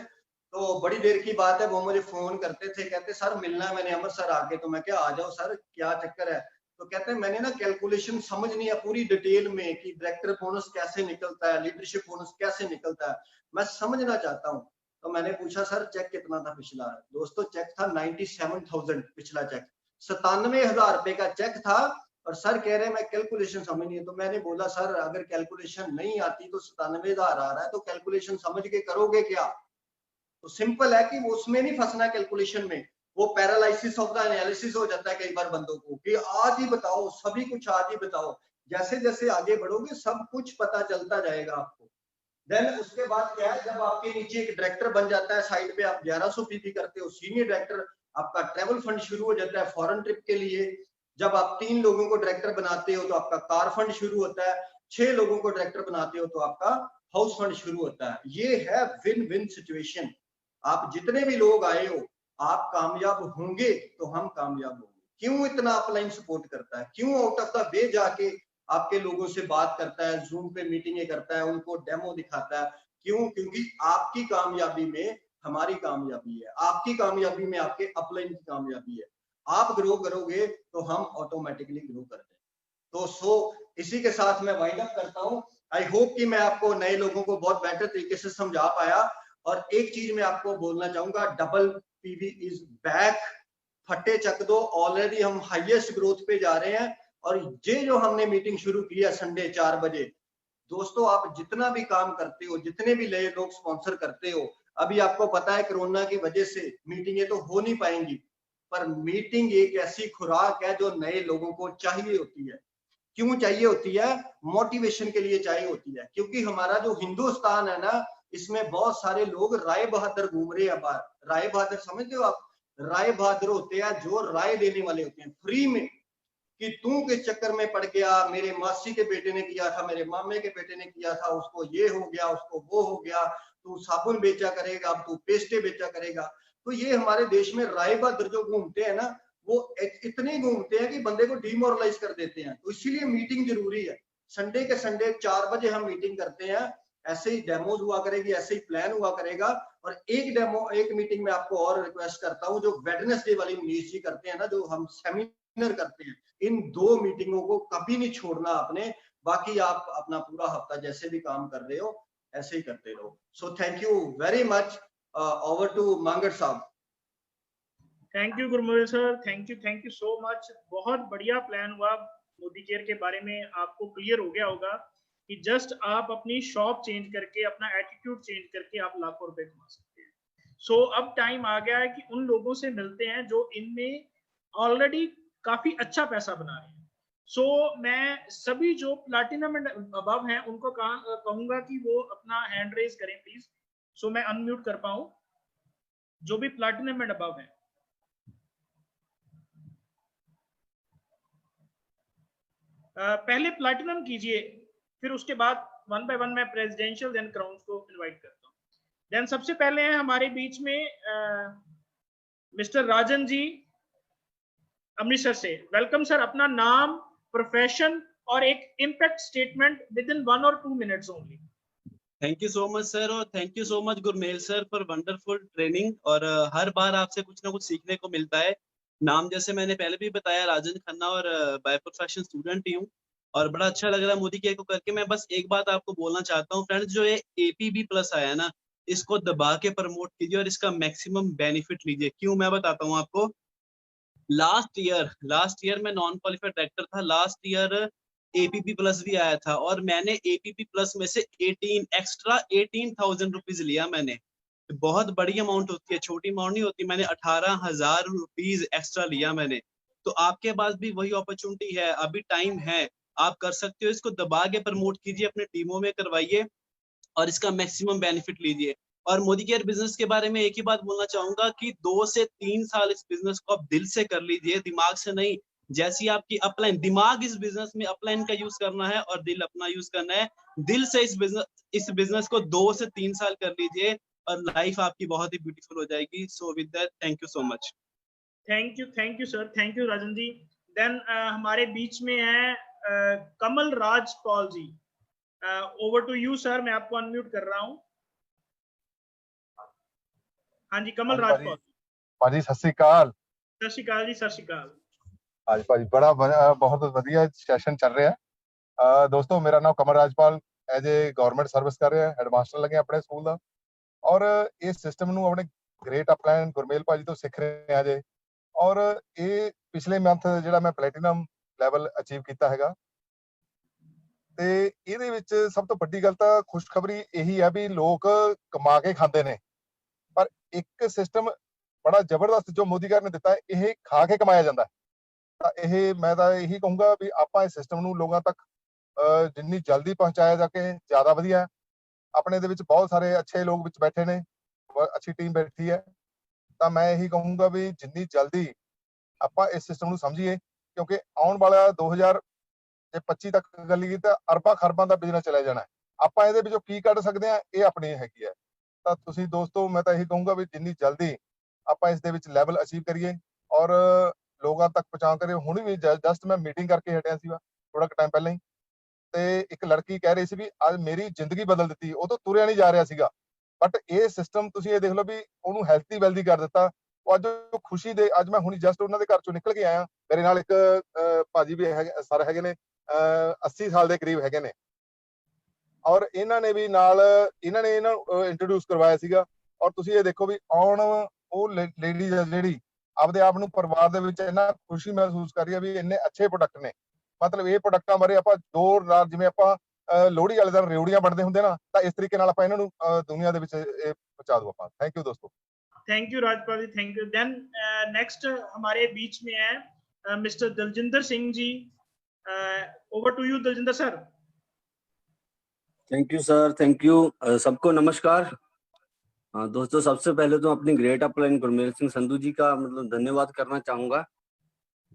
तो बड़ी देर की बात है, वो मुझे फोन करते थे, कहते सर मिलना है, मैंने अमृतसर आके, तो मैं क्या आ जाओ सर, क्या चक्कर है? तो कहते हैं मैंने ना कैलकुलेशन समझनी है पूरी डिटेल में कि डायरेक्टर बोनस कैसे निकलता है, लीडरशिप बोनस कैसे निकलता है, मैं समझना चाहता हूँ। तो मैंने पूछा सर चेक कितना था पिछला? दोस्तों चेक था 97,000, पिछला चेक 97,000 रुपए का चेक था। और सर कह रहे हैं मैं कैलकुलेशन समझ नहीं है। तो मैंने बोला सर अगर कैलकुलेशन नहीं आती तो 97,000 आ रहा है तो कैलकुलेशन समझ के करोगे क्या? तो सिंपल है कि वो उसमें नहीं फंसना कैलकुलेशन में, वो पैरालिसिस ऑफ द एनालिसिस हो जाता है कई बार बंदों को कि आज ही बताओ, सभी कुछ आज ही बताओ। जैसे जैसे आगे बढ़ोगे सब कुछ पता चलता जाएगा आपको। देन उसके बाद क्या है, जब आपके नीचे एक डायरेक्टर बन जाता है, साइड पे आप 1100 पीपी करते हो, सीनियर डायरेक्टर, आपका ट्रैवल फंड शुरू हो जाता है फॉरेन ट्रिप के लिए। जब आप 3 लोगों को डायरेक्टर बनाते हो तो आपका कार फंड शुरू होता है, 6 लोगों को डायरेक्टर बनाते हो तो आपका हाउस फंड शुरू होता है। ये है विन विन सिचुएशन। आप जितने भी लोग आए हो आप कामयाब होंगे तो हम कामयाब होंगे। क्यों इतना अपलाइन सपोर्ट करता है, क्यों आउट ऑफ द वे जाके आपके लोगों से बात करता है, जूम पे मीटिंगें करता है, उनको डेमो दिखाता है? क्यों? क्योंकि आपकी कामयाबी में हमारी कामयाबी है, आपकी कामयाबी में आपके अपलाइन की कामयाबी है। आप ग्रो करोगे तो हम ऑटोमेटिकली ग्रो करते हैं। तो इसी के साथ मैं वाइंड अप करता हूं। आई होप कि मैं आपको नए लोगों को बहुत बेहतर तरीके से समझा पाया। और एक चीज मैं आपको बोलना चाहूंगा, डबल पीवी इज बैक। फटे चक दो, ऑलरेडी हम हाईएस्ट ग्रोथ पे जा रहे हैं। और ये जो हमने मीटिंग शुरू की है संडे 4 बजे, दोस्तों आप जितना भी काम करते हो, जितने भी नए लोग स्पॉन्सर करते हो, अभी आपको पता है कोरोना की वजह से मीटिंगें तो हो नहीं पाएंगी, पर मीटिंग एक ऐसी खुराक है जो नए लोगों को चाहिए होती है। क्यों चाहिए होती है? मोटिवेशन के लिए चाहिए होती है। क्योंकि हमारा जो हिंदुस्तान है ना, इसमें बहुत सारे लोग राय बहादुर घूम रहे हैं बाहर। राय बहादुर समझते हो आप? राय बहादुर होते हैं जो राय देने वाले होते हैं फ्री में, कि तू किस चक्कर में पड़ गया, मेरे मासी के बेटे ने किया था, मेरे मामे के बेटे ने किया था, उसको ये हो गया, उसको वो हो गया, तू साबुन बेचा करेगा, अब तू पेस्टे बेचा करेगा। तो ये हमारे देश में राय बहादुर जो घूमते हैं ना, वो इतने घूमते हैं कि बंदे को डिमोरलाइज कर देते हैं। तो इसीलिए मीटिंग जरूरी है। संडे के संडे 4 बजे हम मीटिंग करते हैं, ऐसे ही डेमोज हुआ करेगी, ऐसे ही प्लान हुआ करेगा। और एक मीटिंग में आपको और रिक्वेस्ट करता हूँ, जो वेडनेसडे वाली मनीष जी करते हैं ना, जो हम सेमिनार करते हैं, इन 2 मीटिंगों को कभी नहीं छोड़ना आपने। बाकी आप अपना पूरा हफ्ता जैसे भी काम कर रहे हो ऐसे ही करते रहो। So thank you very much. Over to Mangad साहब। Thank you Gurmel sir, thank you so much. बहुत बढ़िया प्लान हुआ मोदी केयर के बारे में। आपको क्लियर हो गया होगा कि जस्ट आप अपनी शॉप चेंज करके, अपना एटीट्यूड चेंज करके आप लाखों रुपए कमा सकते हैं। सो अब टाइम आ गया है कि उन लोगों से मिलते हैं जो इनमें ऑलरेडी काफी अच्छा पैसा बना रहे हैं। सो मैं सभी जो प्लैटिनम एंड अबव हैं उनको कहूंगा कि वो अपना हैंड रेज करें प्लीज। सो मैं अनम्यूट कर पाऊं जो भी प्लैटिनम एंड अबव है। पहले प्लैटिनम कीजिए, फिर उसके बाद वन बाय वन मैं प्रेसिडेंशियल देन क्राउन्स को इनवाइट करता हूँ। देन सबसे पहले हैं हमारे बीच में मिस्टर राजन जी अमृतसर से। Welcome sir. अपना नाम, प्रोफेशन और एक impact statement within 1 or 2 minutes only. Thank you so much sir, और thank you so much Gurmel sir for wonderful training. और हर बार आपसे कुछ ना कुछ सीखने को मिलता है। नाम जैसे मैंने पहले भी बताया, राजन खन्ना, और बाय प्रोफेशन स्टूडेंट ही हूँ। और बड़ा अच्छा लग रहा है मोदी केयर को करके। मैं बस एक बात आपको बोलना चाहता हूँ फ्रेंड्स, जो ये APB प्लस आया ना, इसको दबा के प्रमोट कीजिए और इसका मैक्सिमम बेनिफिट लीजिए। क्यों, मैं बताता हूँ आपको। लास्ट ईयर मैं नॉन क्वालिफाइड डायरेक्टर था। लास्ट ईयर APP प्लस भी आया था, और मैंने APP प्लस में से 18,000 रुपीज लिया मैंने। बहुत बड़ी अमाउंट होती है, छोटी अमाउंट नहीं होती। मैंने 18,000 रुपीज एक्स्ट्रा लिया मैंने। तो आपके पास भी वही अपॉर्चुनिटी है, अभी टाइम है, आप कर सकते हो। इसको दबा के प्रमोट कीजिए, अपने टीमों में करवाइए और इसका मैक्सिमम बेनिफिट लीजिए। और मोदी केयर बिजनेस के बारे में एक ही बात बोलना चाहूंगा कि 2 से 3 साल इस बिजनेस को आप दिल से कर लीजिए, दिमाग से नहीं। जैसी आपकी अपलाइन, दिमाग इस बिजनेस में अपलाइन का यूज करना है और दिल अपना यूज करना है। दिल से इस बिजनेस को 2 से 3 साल कर लीजिए और लाइफ आपकी बहुत ही ब्यूटीफुल हो जाएगी। So with that, thank you so much. Thank you sir, thank you Rajan ji. Then हमारे बीच में है Kamal Raj Paul ji. Over to you sir, मैं आपको अनम्यूट कर रहा हूँ। हाँ जी, कमल राज पॉल। ਭਾਜੀ ਸਤਿ ਸ੍ਰੀ ਅਕਾਲ। सत श्री अकाल जी, सत श्री अकाल। ਹਾਂਜੀ ਭਾਜੀ, ਬਹੁਤ ਵਧੀਆ ਸੈਸ਼ਨ ਚੱਲ ਰਿਹਾ ਹੈ। ਦੋਸਤੋ, ਮੇਰਾ ਨਾਮ ਕਮਲ ਰਾਜਪਾਲ ਐਜ ਏ ਗਵਰਨਮੈਂਟ ਸਰਵਿਸ ਕਰ ਰਿਹਾ, ਹੈਡਮਾਸਟਰ ਲੱਗੇ ਆਪਣੇ ਸਕੂਲ ਦਾ। ਔਰ ਇਸ ਸਿਸਟਮ ਨੂੰ ਆਪਣੇ ਗ੍ਰੇਟ ਅਪਲਾਈਨ ਗੁਰਮੇਲ ਭਾਜੀ ਤੋਂ ਸਿੱਖ ਰਹੇ ਆ ਜੇ। ਔਰ ਇਹ ਪਿਛਲੇ ਮੰਥ ਜਿਹੜਾ ਮੈਂ ਪਲੈਟੀਨਮ ਲੈਵਲ ਅਚੀਵ ਕੀਤਾ ਹੈਗਾ, ਤੇ ਇਹਦੇ ਵਿੱਚ ਸਭ ਤੋਂ ਵੱਡੀ ਗੱਲ ਤਾਂ ਖੁਸ਼ਖਬਰੀ ਇਹੀ ਹੈ ਵੀ ਲੋਕ ਕਮਾ ਕੇ ਖਾਂਦੇ ਨੇ, ਪਰ ਇੱਕ ਸਿਸਟਮ ਬੜਾ ਜ਼ਬਰਦਸਤ ਜੋ ਮੋਦੀ ਗਰ ਨੇ ਦਿੱਤਾ ਹੈ, ਇਹ ਖਾ ਕੇ ਕਮਾਇਆ ਜਾਂਦਾ ਹੈ। ਤਾਂ ਇਹ ਮੈਂ ਤਾਂ ਇਹੀ ਕਹੂੰਗਾ ਵੀ ਆਪਾਂ ਇਸ ਸਿਸਟਮ ਨੂੰ ਲੋਕਾਂ ਤੱਕ ਜਿੰਨੀ ਜਲਦੀ ਪਹੁੰਚਾਇਆ ਜਾ ਕੇ ਜ਼ਿਆਦਾ ਵਧੀਆ ਹੈ। ਆਪਣੇ ਦੇ ਵਿੱਚ ਬਹੁਤ ਸਾਰੇ ਅੱਛੇ ਲੋਕ ਵਿੱਚ ਬੈਠੇ ਨੇ, ਅੱਛੀ ਟੀਮ ਬੈਠੀ ਹੈ। ਤਾਂ ਮੈਂ ਇਹੀ ਕਹੂੰਗਾ ਵੀ ਜਿੰਨੀ ਜਲਦੀ ਆਪਾਂ ਇਸ ਸਿਸਟਮ ਨੂੰ ਸਮਝੀਏ, ਕਿਉਂਕਿ ਆਉਣ ਵਾਲਾ 2025 ਤੱਕ ਗੱਲ ਕੀਤੀ ਤਾਂ ਅਰਬਾਂ ਖਰਬਾਂ ਦਾ ਬਿਜ਼ਨਸ ਚਲਿਆ ਜਾਣਾ। ਆਪਾਂ ਇਹਦੇ ਵਿੱਚੋਂ ਕੀ ਕੱਢ ਸਕਦੇ ਹਾਂ, ਇਹ ਆਪਣੀ ਹੈਗੀ ਹੈ। ਤਾਂ ਤੁਸੀਂ ਦੋਸਤੋ, ਮੈਂ ਤਾਂ ਇਹੀ ਕਹੂੰਗਾ ਵੀ ਜਿੰਨੀ ਜਲਦੀ ਆਪਾਂ ਇਸ ਦੇ ਵਿੱਚ ਲੈਵਲ ਅਚੀਵ ਕਰੀਏ ਔਰ ਲੋਕਾਂ ਤੱਕ ਪਹੁੰਚਾ ਕਰੀਏ। ਹੁਣ ਵੀ ਜਸਟ ਮੈਂ ਮੀਟਿੰਗ ਕਰਕੇ ਹਟਿਆ ਸੀਗਾ ਥੋੜਾ ਟਾਈਮ ਪਹਿਲਾਂ ਹੀ, ਤੇ ਇੱਕ ਲੜਕੀ ਕਹਿ ਰਹੀ ਸੀ ਵੀ ਅੱਜ ਮੇਰੀ ਜ਼ਿੰਦਗੀ ਬਦਲ ਦਿੱਤੀ, ਉਹ ਤੋਂ ਤੁਰਿਆ ਨਹੀਂ ਜਾ ਰਿਹਾ ਸੀਗਾ। ਬਟ ਇਹ ਸਿਸਟਮ ਤੁਸੀਂ ਇਹ ਦੇਖ ਲਓ ਵੀ ਉਹਨੂੰ ਹੈਲਥੀ ਵੈਲਦੀ ਕਰ ਦਿੱਤਾ। ਉਹ ਅੱਜ ਖੁਸ਼ੀ ਦੇ, ਅੱਜ ਮੈਂ ਹੁਣੀ ਜਸਟ ਉਹਨਾਂ ਦੇ ਘਰ ਚੋਂ ਨਿਕਲ ਕੇ ਆਇਆ। ਮੇਰੇ ਨਾਲ ਇੱਕ ਭਾਜੀ ਵੀ ਹੈਗੇ, ਸਰ ਹੈਗੇ ਨੇ, 80 ਸਾਲ ਦੇ ਕਰੀਬ ਹੈਗੇ ਨੇ। ਔਰ ਇਹਨਾਂ ਨੇ ਵੀ ਨਾਲ ਇਹਨਾਂ ਨੂੰ ਇੰਟਰੋਡਿਊਸ ਕਰਵਾਇਆ ਸੀਗਾ। ਔਰ ਤੁਸੀਂ ਇਹ ਦੇਖੋ ਵੀ ਆਉਣ ਉਹ ਲੇਡੀ ਜਿਹੜੀ ਆਪਦੇ ਆਪ ਨੂੰ ਪਰਿਵਾਰ ਦੇ ਵਿੱਚ ਇੰਨਾ ਖੁਸ਼ੀ ਮਹਿਸੂਸ ਕਰ ਰਹੀ ਹੈ ਵੀ ਇੰਨੇ ਅੱਛੇ ਪ੍ਰੋਡਕਟ ਨੇ। ਮਤਲਬ ਇਹ ਪ੍ਰੋਡਕਟਾਂ ਬਾਰੇ ਆਪਾਂ ਜ਼ੋਰਦਾਰ, ਜਿਵੇਂ ਆਪਾਂ ਲੋਹੜੀ ਵਾਲੇ ਦਿਨ ਰਿਉੜੀਆਂ ਵੰਡਦੇ ਹੁੰਦੇ ਨਾ, ਤਾਂ ਇਸ ਤਰੀਕੇ ਨਾਲ ਆਪਾਂ ਇਹਨਾਂ ਨੂੰ ਦੁਨੀਆ ਦੇ ਵਿੱਚ ਇਹ ਪਹੁੰਚਾ ਦੋ ਆਪਾਂ। थैंक यू दोस्तों। Thank you Rajpal ji, thank you. Then next हमारे बीच में है mister Daljinder Singh ji. Over to you Daljinder sir. Thank you sir, thank you. सबको नमस्कार। दोस्तों, सबसे पहले तो अपनी ग्रेट अपलाइन गुरमेल सिंह संधू जी का मतलब धन्यवाद करना चाहूंगा।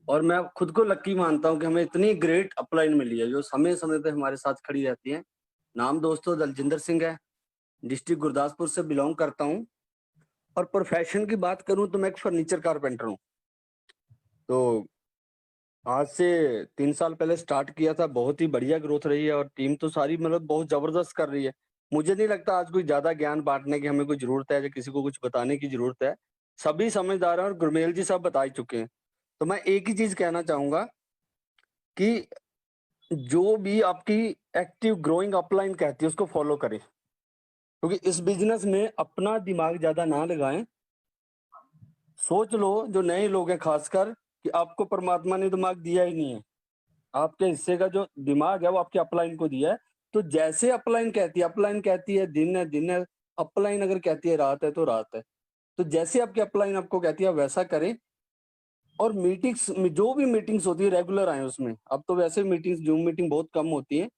और मैं खुद को लक्की मानता हूं कि हमें इतनी ग्रेट अपलाइन मिली है जो समय समय पे हमारे साथ खड़ी रहती है। नाम दोस्तों दलजिंदर सिंह है, डिस्ट्रिक्ट गुरदासपुर से बिलोंग करता हूं। और प्रोफेशन की बात करूं तो मैं एक फर्नीचर कारपेंटर हूँ। तो आज से 3 साल पहले स्टार्ट किया था, बहुत ही बढ़िया ग्रोथ रही है और टीम तो सारी मतलब बहुत जबरदस्त कर रही है। मुझे नहीं लगता आज कोई ज्यादा ज्ञान बांटने की हमें कोई जरूरत है या किसी को कुछ बताने की जरूरत है। सभी समझदार हैं और गुरमेल जी सब बता ही चुके हैं। तो मैं एक ही चीज कहना चाहूंगा कि जो भी आपकी एक्टिव ग्रोइंग अपलाइन कहती है उसको फॉलो करें, क्योंकि इस बिजनेस में अपना दिमाग ज्यादा ना लगाएं। सोच लो जो नए लोग हैं खासकर, कि आपको परमात्मा ने दिमाग दिया ही नहीं है, आपके हिस्से का जो दिमाग है वो आपके अपलाइन को दिया है। तो जैसे अपलाइन कहती है दिन है दिन है, अपलाइन अगर कहती है रात है तो रात है। तो जैसे आपकी अपलाइन आपको कहती है वैसा करें। और मीटिंग्स में जो भी मीटिंग्स होती है रेगुलर आए उसमें। अब तो वैसे मीटिंग्स जूम मीटिंग बहुत कम होती है।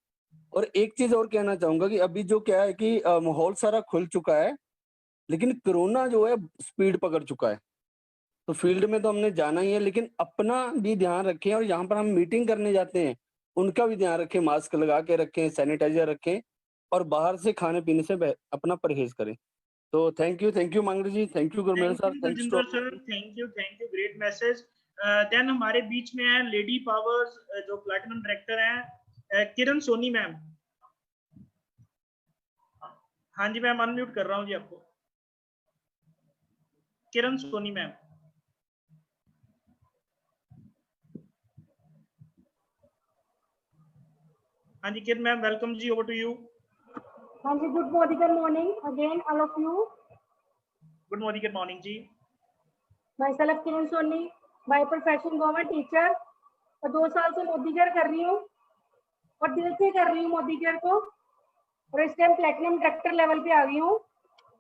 और एक चीज और कहना चाहूंगा कि अभी जो क्या है कि माहौल सारा खुल चुका है, लेकिन कोरोना जो है स्पीड पकड़ चुका है। तो फील्ड में तो हमने जाना ही है, लेकिन अपना भी ध्यान रखें। और यहाँ पर हम मीटिंग करने जाते हैं उनका भी ध्यान रखें, मास्क लगा के रखें, सैनिटाइजर रखें और बाहर से खाने पीने से अपना परहेज करें। तो thank you Mangadu ji, thank you Gurmel sir, thanks to sir, thank you, great message. Then हमारे बीच में है लेडी पावर्स जो प्लैटिनम डायरेक्टर हैं, किरण सोनी मैम। हाँ जी मैम, अनम्यूट कर रहा हूँ जी आपको। किरण सोनी मैम। हाँ जी किरण मैम, वेलकम जी, ओवर टू यू। हाँ जी, good morning again all of you. Good morning जी। Myself Kiran Soni, by profession government teacher, और 2 साल से मोदी केयर कर रही हूँ और दिल से कर रही हूँ मोदी केयर को। और इस टाइम प्लेटिनम डायरेक्टर लेवल पे आ गई हूँ।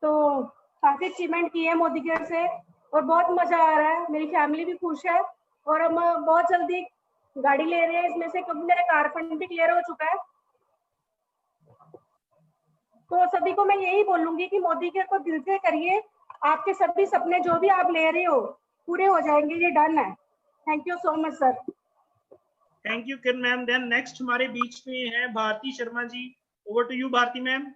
तो काफी अचीवमेंट की है मोदी केयर से और बहुत मजा आ रहा है। मेरी फैमिली भी खुश है और हम बहुत जल्दी गाड़ी ले रहे हैं इसमें से, क्योंकि मेरा कार फंड भी क्लियर हो चुका है। तो सभी को मैं यही बोलूंगी कि मोदी केयर को दिल से करिए, आपके सभी सपने जो भी आप ले रहे हो पूरे हो जाएंगे, ये डन है। Thank you so much sir. Thank you Kiran ma'am. Then next हमारे बीच में है Bharti Sharma ji, over to you Bharti ma'am.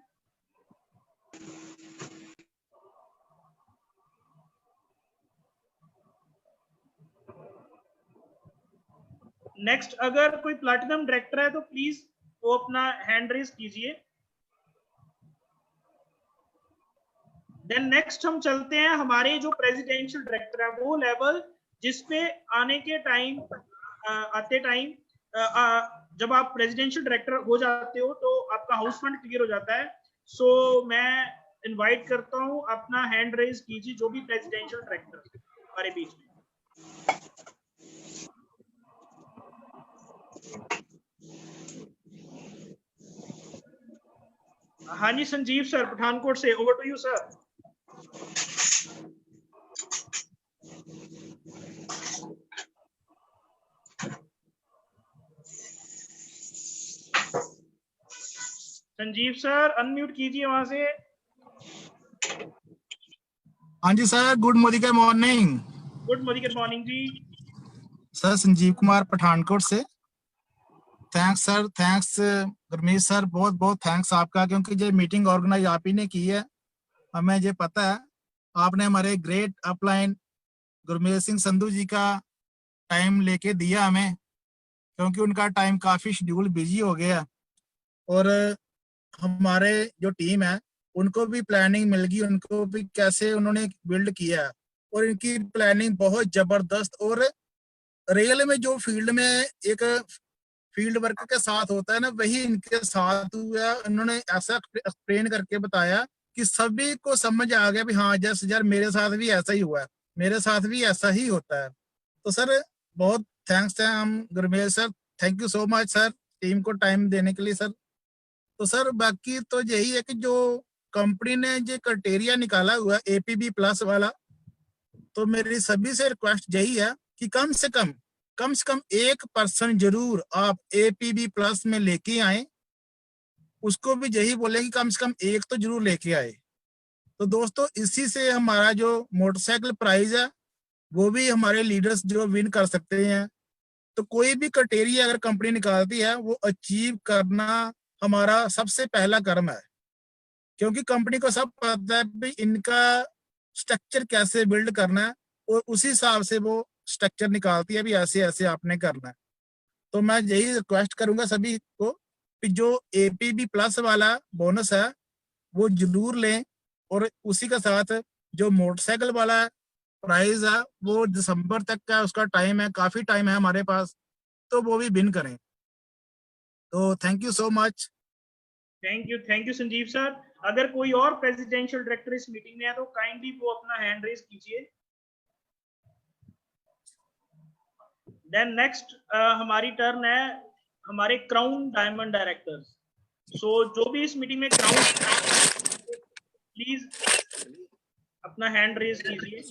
Next अगर कोई प्लैटिनम डायरेक्टर है तो प्लीज वो अपना हैंड रेज कीजिए। देन नेक्स्ट हम चलते हैं हमारे जो प्रेसिडेंशियल डायरेक्टर है वो लेवल, जिसपे आने के टाइम जब आप प्रेसिडेंशियल डायरेक्टर हो जाते हो तो आपका हाउस फंड क्लियर हो जाता है। सो मैं इनवाइट करता हूं, अपना हैंड रेज कीजिए जो भी प्रेसिडेंशियल डायरेक्टर हमारे बीच में। हाँ जी संजीव सर पठानकोट से, over to you sir. Sanjeev sir unmute कीजिए वहां से। हाँ जी sir, good morning. Good morning जी। सर संजीव कुमार पठानकोट से। Thanks sir, thanks Gurmeet sir, बहुत बहुत थैंक्स आपका, क्योंकि ये मीटिंग ऑर्गेनाइज आप ही ने की है। हमें ये पता है, आपने हमारे ग्रेट अपलाइन गुरमेल सिंह संधू जी का टाइम लेके दिया हमें, क्योंकि उनका टाइम काफी शेड्यूल बिजी हो गया और हमारे जो टीम है उनको भी प्लानिंग मिल गई, उनको भी कैसे उन्होंने बिल्ड किया है और इनकी प्लानिंग बहुत जबरदस्त। और रियल में जो फील्ड में एक फील्ड वर्क के साथ होता है ना, वही इनके साथ हुआ। उन्होंने ऐसा एक्सप्लेन करके बताया कि सभी को समझ आ गया भी हाँ जैसे यार मेरे साथ भी ऐसा ही हुआ है, मेरे साथ भी ऐसा ही होता है। तो सर बहुत थैंक्स है हम Gurmel sir, thank you so much sir team को टाइम देने के लिए सर। तो सर बाकी तो यही है कि जो कंपनी ने जो क्राइटेरिया निकाला हुआ है APB प्लस वाला, तो मेरी सभी से रिक्वेस्ट यही है कि कम से कम 1% जरूर आप APB प्लस में लेके आए। उसको भी यही बोले कि कम से कम एक तो जरूर लेके आए। तो दोस्तों इसी से हमारा जो मोटरसाइकिल प्राइज है वो भी हमारे लीडर्स जो विन कर सकते हैं। तो कोई भी क्राइटेरिया अगर कंपनी निकालती है वो अचीव करना हमारा सबसे पहला कर्म है, क्योंकि कंपनी को सब पता है भी इनका स्ट्रक्चर कैसे बिल्ड करना है, और उसी हिसाब से वो स्ट्रक्चर निकालती है भी ऐसे ऐसे आपने करना है। तो मैं यही रिक्वेस्ट करूंगा सभी को कि जो APB प्लस वाला बोनस है वो जरूर लें, और उसी के साथ जो मोटरसाइकिल वाला प्राइस है वो दिसंबर तक का उसका टाइम है, काफी टाइम है हमारे पास, तो वो भी विन करें। तो thank you so much. Thank you Sanjeev sir. अगर कोई और प्रेसिडेंशियल डायरेक्टर इस मीटिंग में है तो काइंडली वो अपना हैंड रेज कीजिए। देन नेक्स्ट हमारी टर्न है हमारे क्राउन डायमंड डायरेक्टर्स। सो जो भी इस मीटिंग में क्राउन, प्लीज अपना हैंड रेज कीजिए।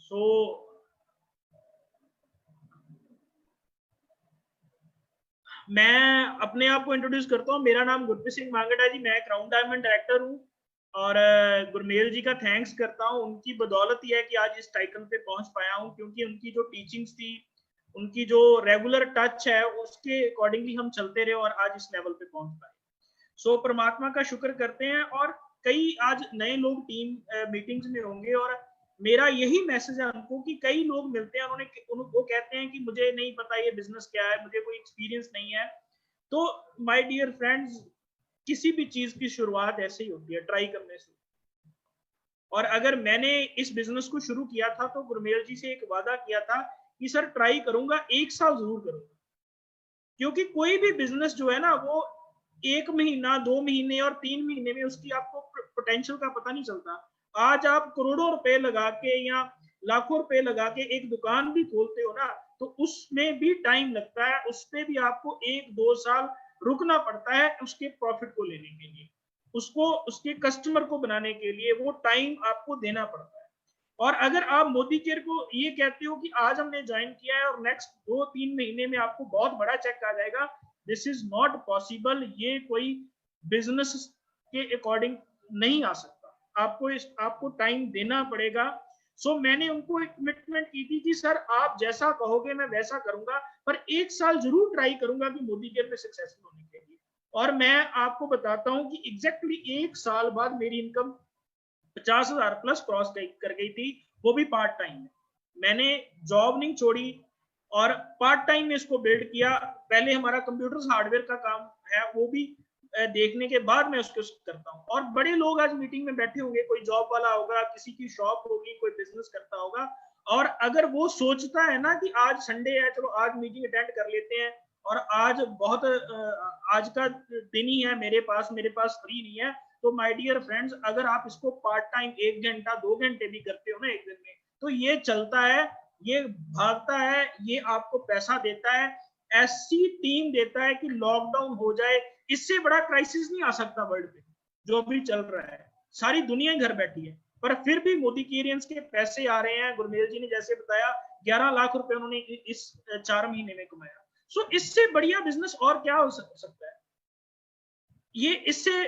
सो मैं अपने आप को इंट्रोड्यूस करता हूँ। मेरा नाम गुरप्रीत सिंह मांगट है जी, मैं क्राउन डायमंड डायरेक्टर हूँ और गुरमेल जी का थैंक्स करता हूँ। उनकी बदौलत ही है कि आज इस टाइटल पे पहुंच पाया हूँ, क्योंकि उनकी जो टीचिंग्स थी, उनकी जो रेगुलर टच है, उसके अकॉर्डिंगली हम चलते रहे और आज इस लेवल पे पहुंच पाए। सो परमात्मा का शुक्र करते हैं। और कई आज नए लोग टीम मीटिंग्स में होंगे और मेरा यही मैसेज है उनको कि कई लोग मिलते हैं, वो कहते हैं कि मुझे नहीं पता ये बिजनेस क्या है, मुझे कोई एक्सपीरियंस नहीं है। तो माय डियर फ्रेंड्स, किसी भी चीज की शुरुआत ऐसे ही होती है, ट्राई करने से। और अगर मैंने इस बिजनेस को शुरू किया था तो गुरमेल जी से एक वादा किया था कि सर ट्राई करूंगा, 1 साल जरूर करूंगा, क्योंकि कोई भी बिजनेस जो है ना वो 1 महीना, 2 महीने और 3 महीने में उसकी आपको पोटेंशियल का पता नहीं चलता। आज आप करोड़ों रुपए लगा के या लाखों रुपए लगा के एक दुकान भी खोलते हो ना, तो उसमें भी टाइम लगता है, उसपे भी आपको 1-2 साल रुकना पड़ता है उसके प्रॉफिट को लेने के लिए, उसको उसके कस्टमर को बनाने के लिए वो टाइम आपको देना पड़ता है। और अगर आप मोदी केयर को ये कहते हो कि आज हमने ज्वाइन किया है और नेक्स्ट 2-3 महीने में आपको बहुत बड़ा चेक आ जाएगा, दिस इज नॉट पॉसिबल। ये कोई बिजनेस के अकॉर्डिंग नहीं आ सकता, आपको टाइम देना पड़ेगा। सो मैंने उनको एक कमिटमेंट की थी कि सर आप जैसा कहोगे मैं वैसा करूंगा, पर 1 साल जरूर ट्राई करूंगा कि मोदी केयर में सक्सेसफुल होने के लिए। और मैं आपको बताता हूं कि एग्जैक्टली 1 साल बाद मेरी इनकम 50,000 प्लस क्रॉस कर गई थी, वो भी पार्ट टाइम में। मैंने जॉब नहीं छोड़ी और पार्ट टाइम में इसको बिल्ड किया। पहले हमारा कंप्यूटर हार्डवेयर का काम है, वो भी देखने के बाद मैं उसको करता हूँ। और बड़े लोग आज मीटिंग में बैठे होंगे, कोई जॉब वाला होगा, किसी की शॉप होगी, कोई बिजनेस करता होगा, और अगर वो सोचता है ना कि आज संडे है, चलो आज मीटिंग अटेंड कर लेते हैं और आज बहुत आज का दिन ही है, मेरे पास फ्री नहीं है, तो माय डियर फ्रेंड्स, अगर आप इसको पार्ट टाइम 1 घंटा 2 घंटे भी करते हो ना एक दिन में, तो ये चलता है, ये भागता है, ये आपको पैसा देता है, ऐसी टीम देता है कि लॉकडाउन हो जाए, इससे बड़ा क्राइसिस नहीं आ सकता वर्ल्ड पे। जो भी चल रहा है, सारी दुनिया घर बैठी है, पर फिर भी मोदी केयर्स के पैसे आ रहे हैं। गुरमेल जी ने जैसे बताया 11 लाख रुपए उन्होंने इस 4 महीने में कमाया। सो इससे बढ़िया बिजनेस और क्या हो सकता है? ये इससे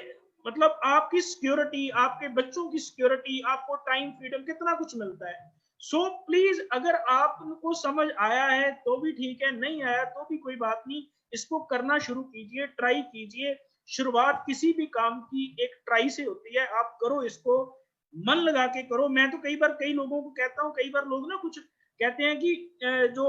मतलब आपकी सिक्योरिटी, आपके बच्चों की सिक्योरिटी, आपको टाइम फ्रीडम, कितना कुछ मिलता है। सो प्लीज अगर आपको समझ आया है तो भी ठीक है, नहीं आया तो भी कोई बात नहीं, इसको करना शुरू कीजिए, ट्राई कीजिए। शुरुआत किसी भी काम की एक ट्राई से होती है, आप करो, इसको मन लगा के करो। मैं तो कई लोगों को कहता हूँ, कई बार लोग ना कुछ कहते हैं कि जो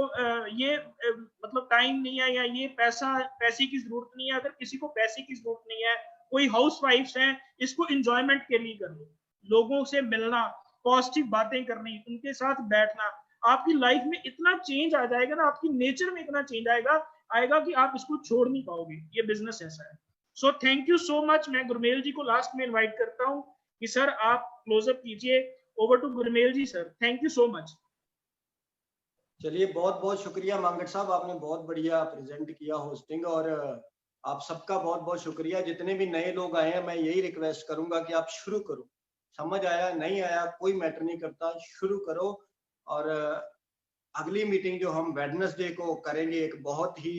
ये मतलब टाइम नहीं है या ये पैसे की जरूरत नहीं है। अगर किसी को पैसे की जरूरत नहीं है, कोई हाउस वाइफ्स हैं, इसको एंजॉयमेंट के लिए कर लो, लोगों से मिलना, पॉजिटिव बातें करनी, उनके साथ बैठना, आपकी लाइफ में इतना चेंज आ जाएगा ना, आपकी नेचर में इतना चेंज आएगा कि आप इसको छोड़ नहीं पाओगे। ये बिजनेस ऐसा है। सो थैंक यू सो मच। मैं गुरमेल जी को लास्ट में इनवाइट करता हूँ कि सर आप क्लोजअप कीजिए। Over to Gurmel ji sir, thank you so much. चलिए, बहुत बहुत शुक्रिया मांगट साहब, आपने बहुत बढ़िया प्रेजेंट किया होस्टिंग, और आप सबका बहुत बहुत शुक्रिया। जितने भी नए लोग आए हैं, मैं यही रिक्वेस्ट करूंगा कि आप शुरू करो, समझ आया नहीं आया कोई मैटर नहीं करता, शुरू करो। और अगली मीटिंग जो हम वेडनेसडे को करेंगे, एक बहुत ही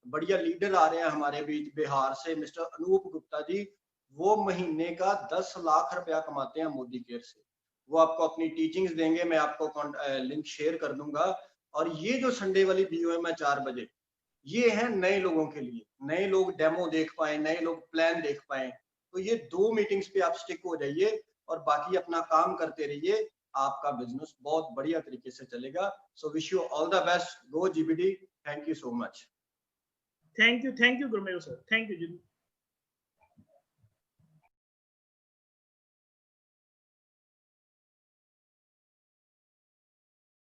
बढ़िया लीडर आ रहे हैं हमारे बीच बिहार से, मिस्टर अनूप गुप्ता जी। वो महीने का 10 लाख रुपया कमाते हैं मोदी केयर से। वो आपको अपनी टीचिंग्स देंगे, मैं आपको लिंक शेयर कर दूंगा। और ये जो संडे वाली वीडियो है, मैं 4 बजे, ये है नए लोगों के लिए, नए लोग डेमो देख पाए, नए लोग प्लान देख पाए। तो ये 2 मीटिंग्स पे आप स्टिक हो जाइए और बाकी अपना काम करते रहिए, आपका बिजनेस बहुत बढ़िया तरीके से चलेगा। So wish you all the best, go GBD, thank you so much. Thank you Gurmel sir, thank you ji.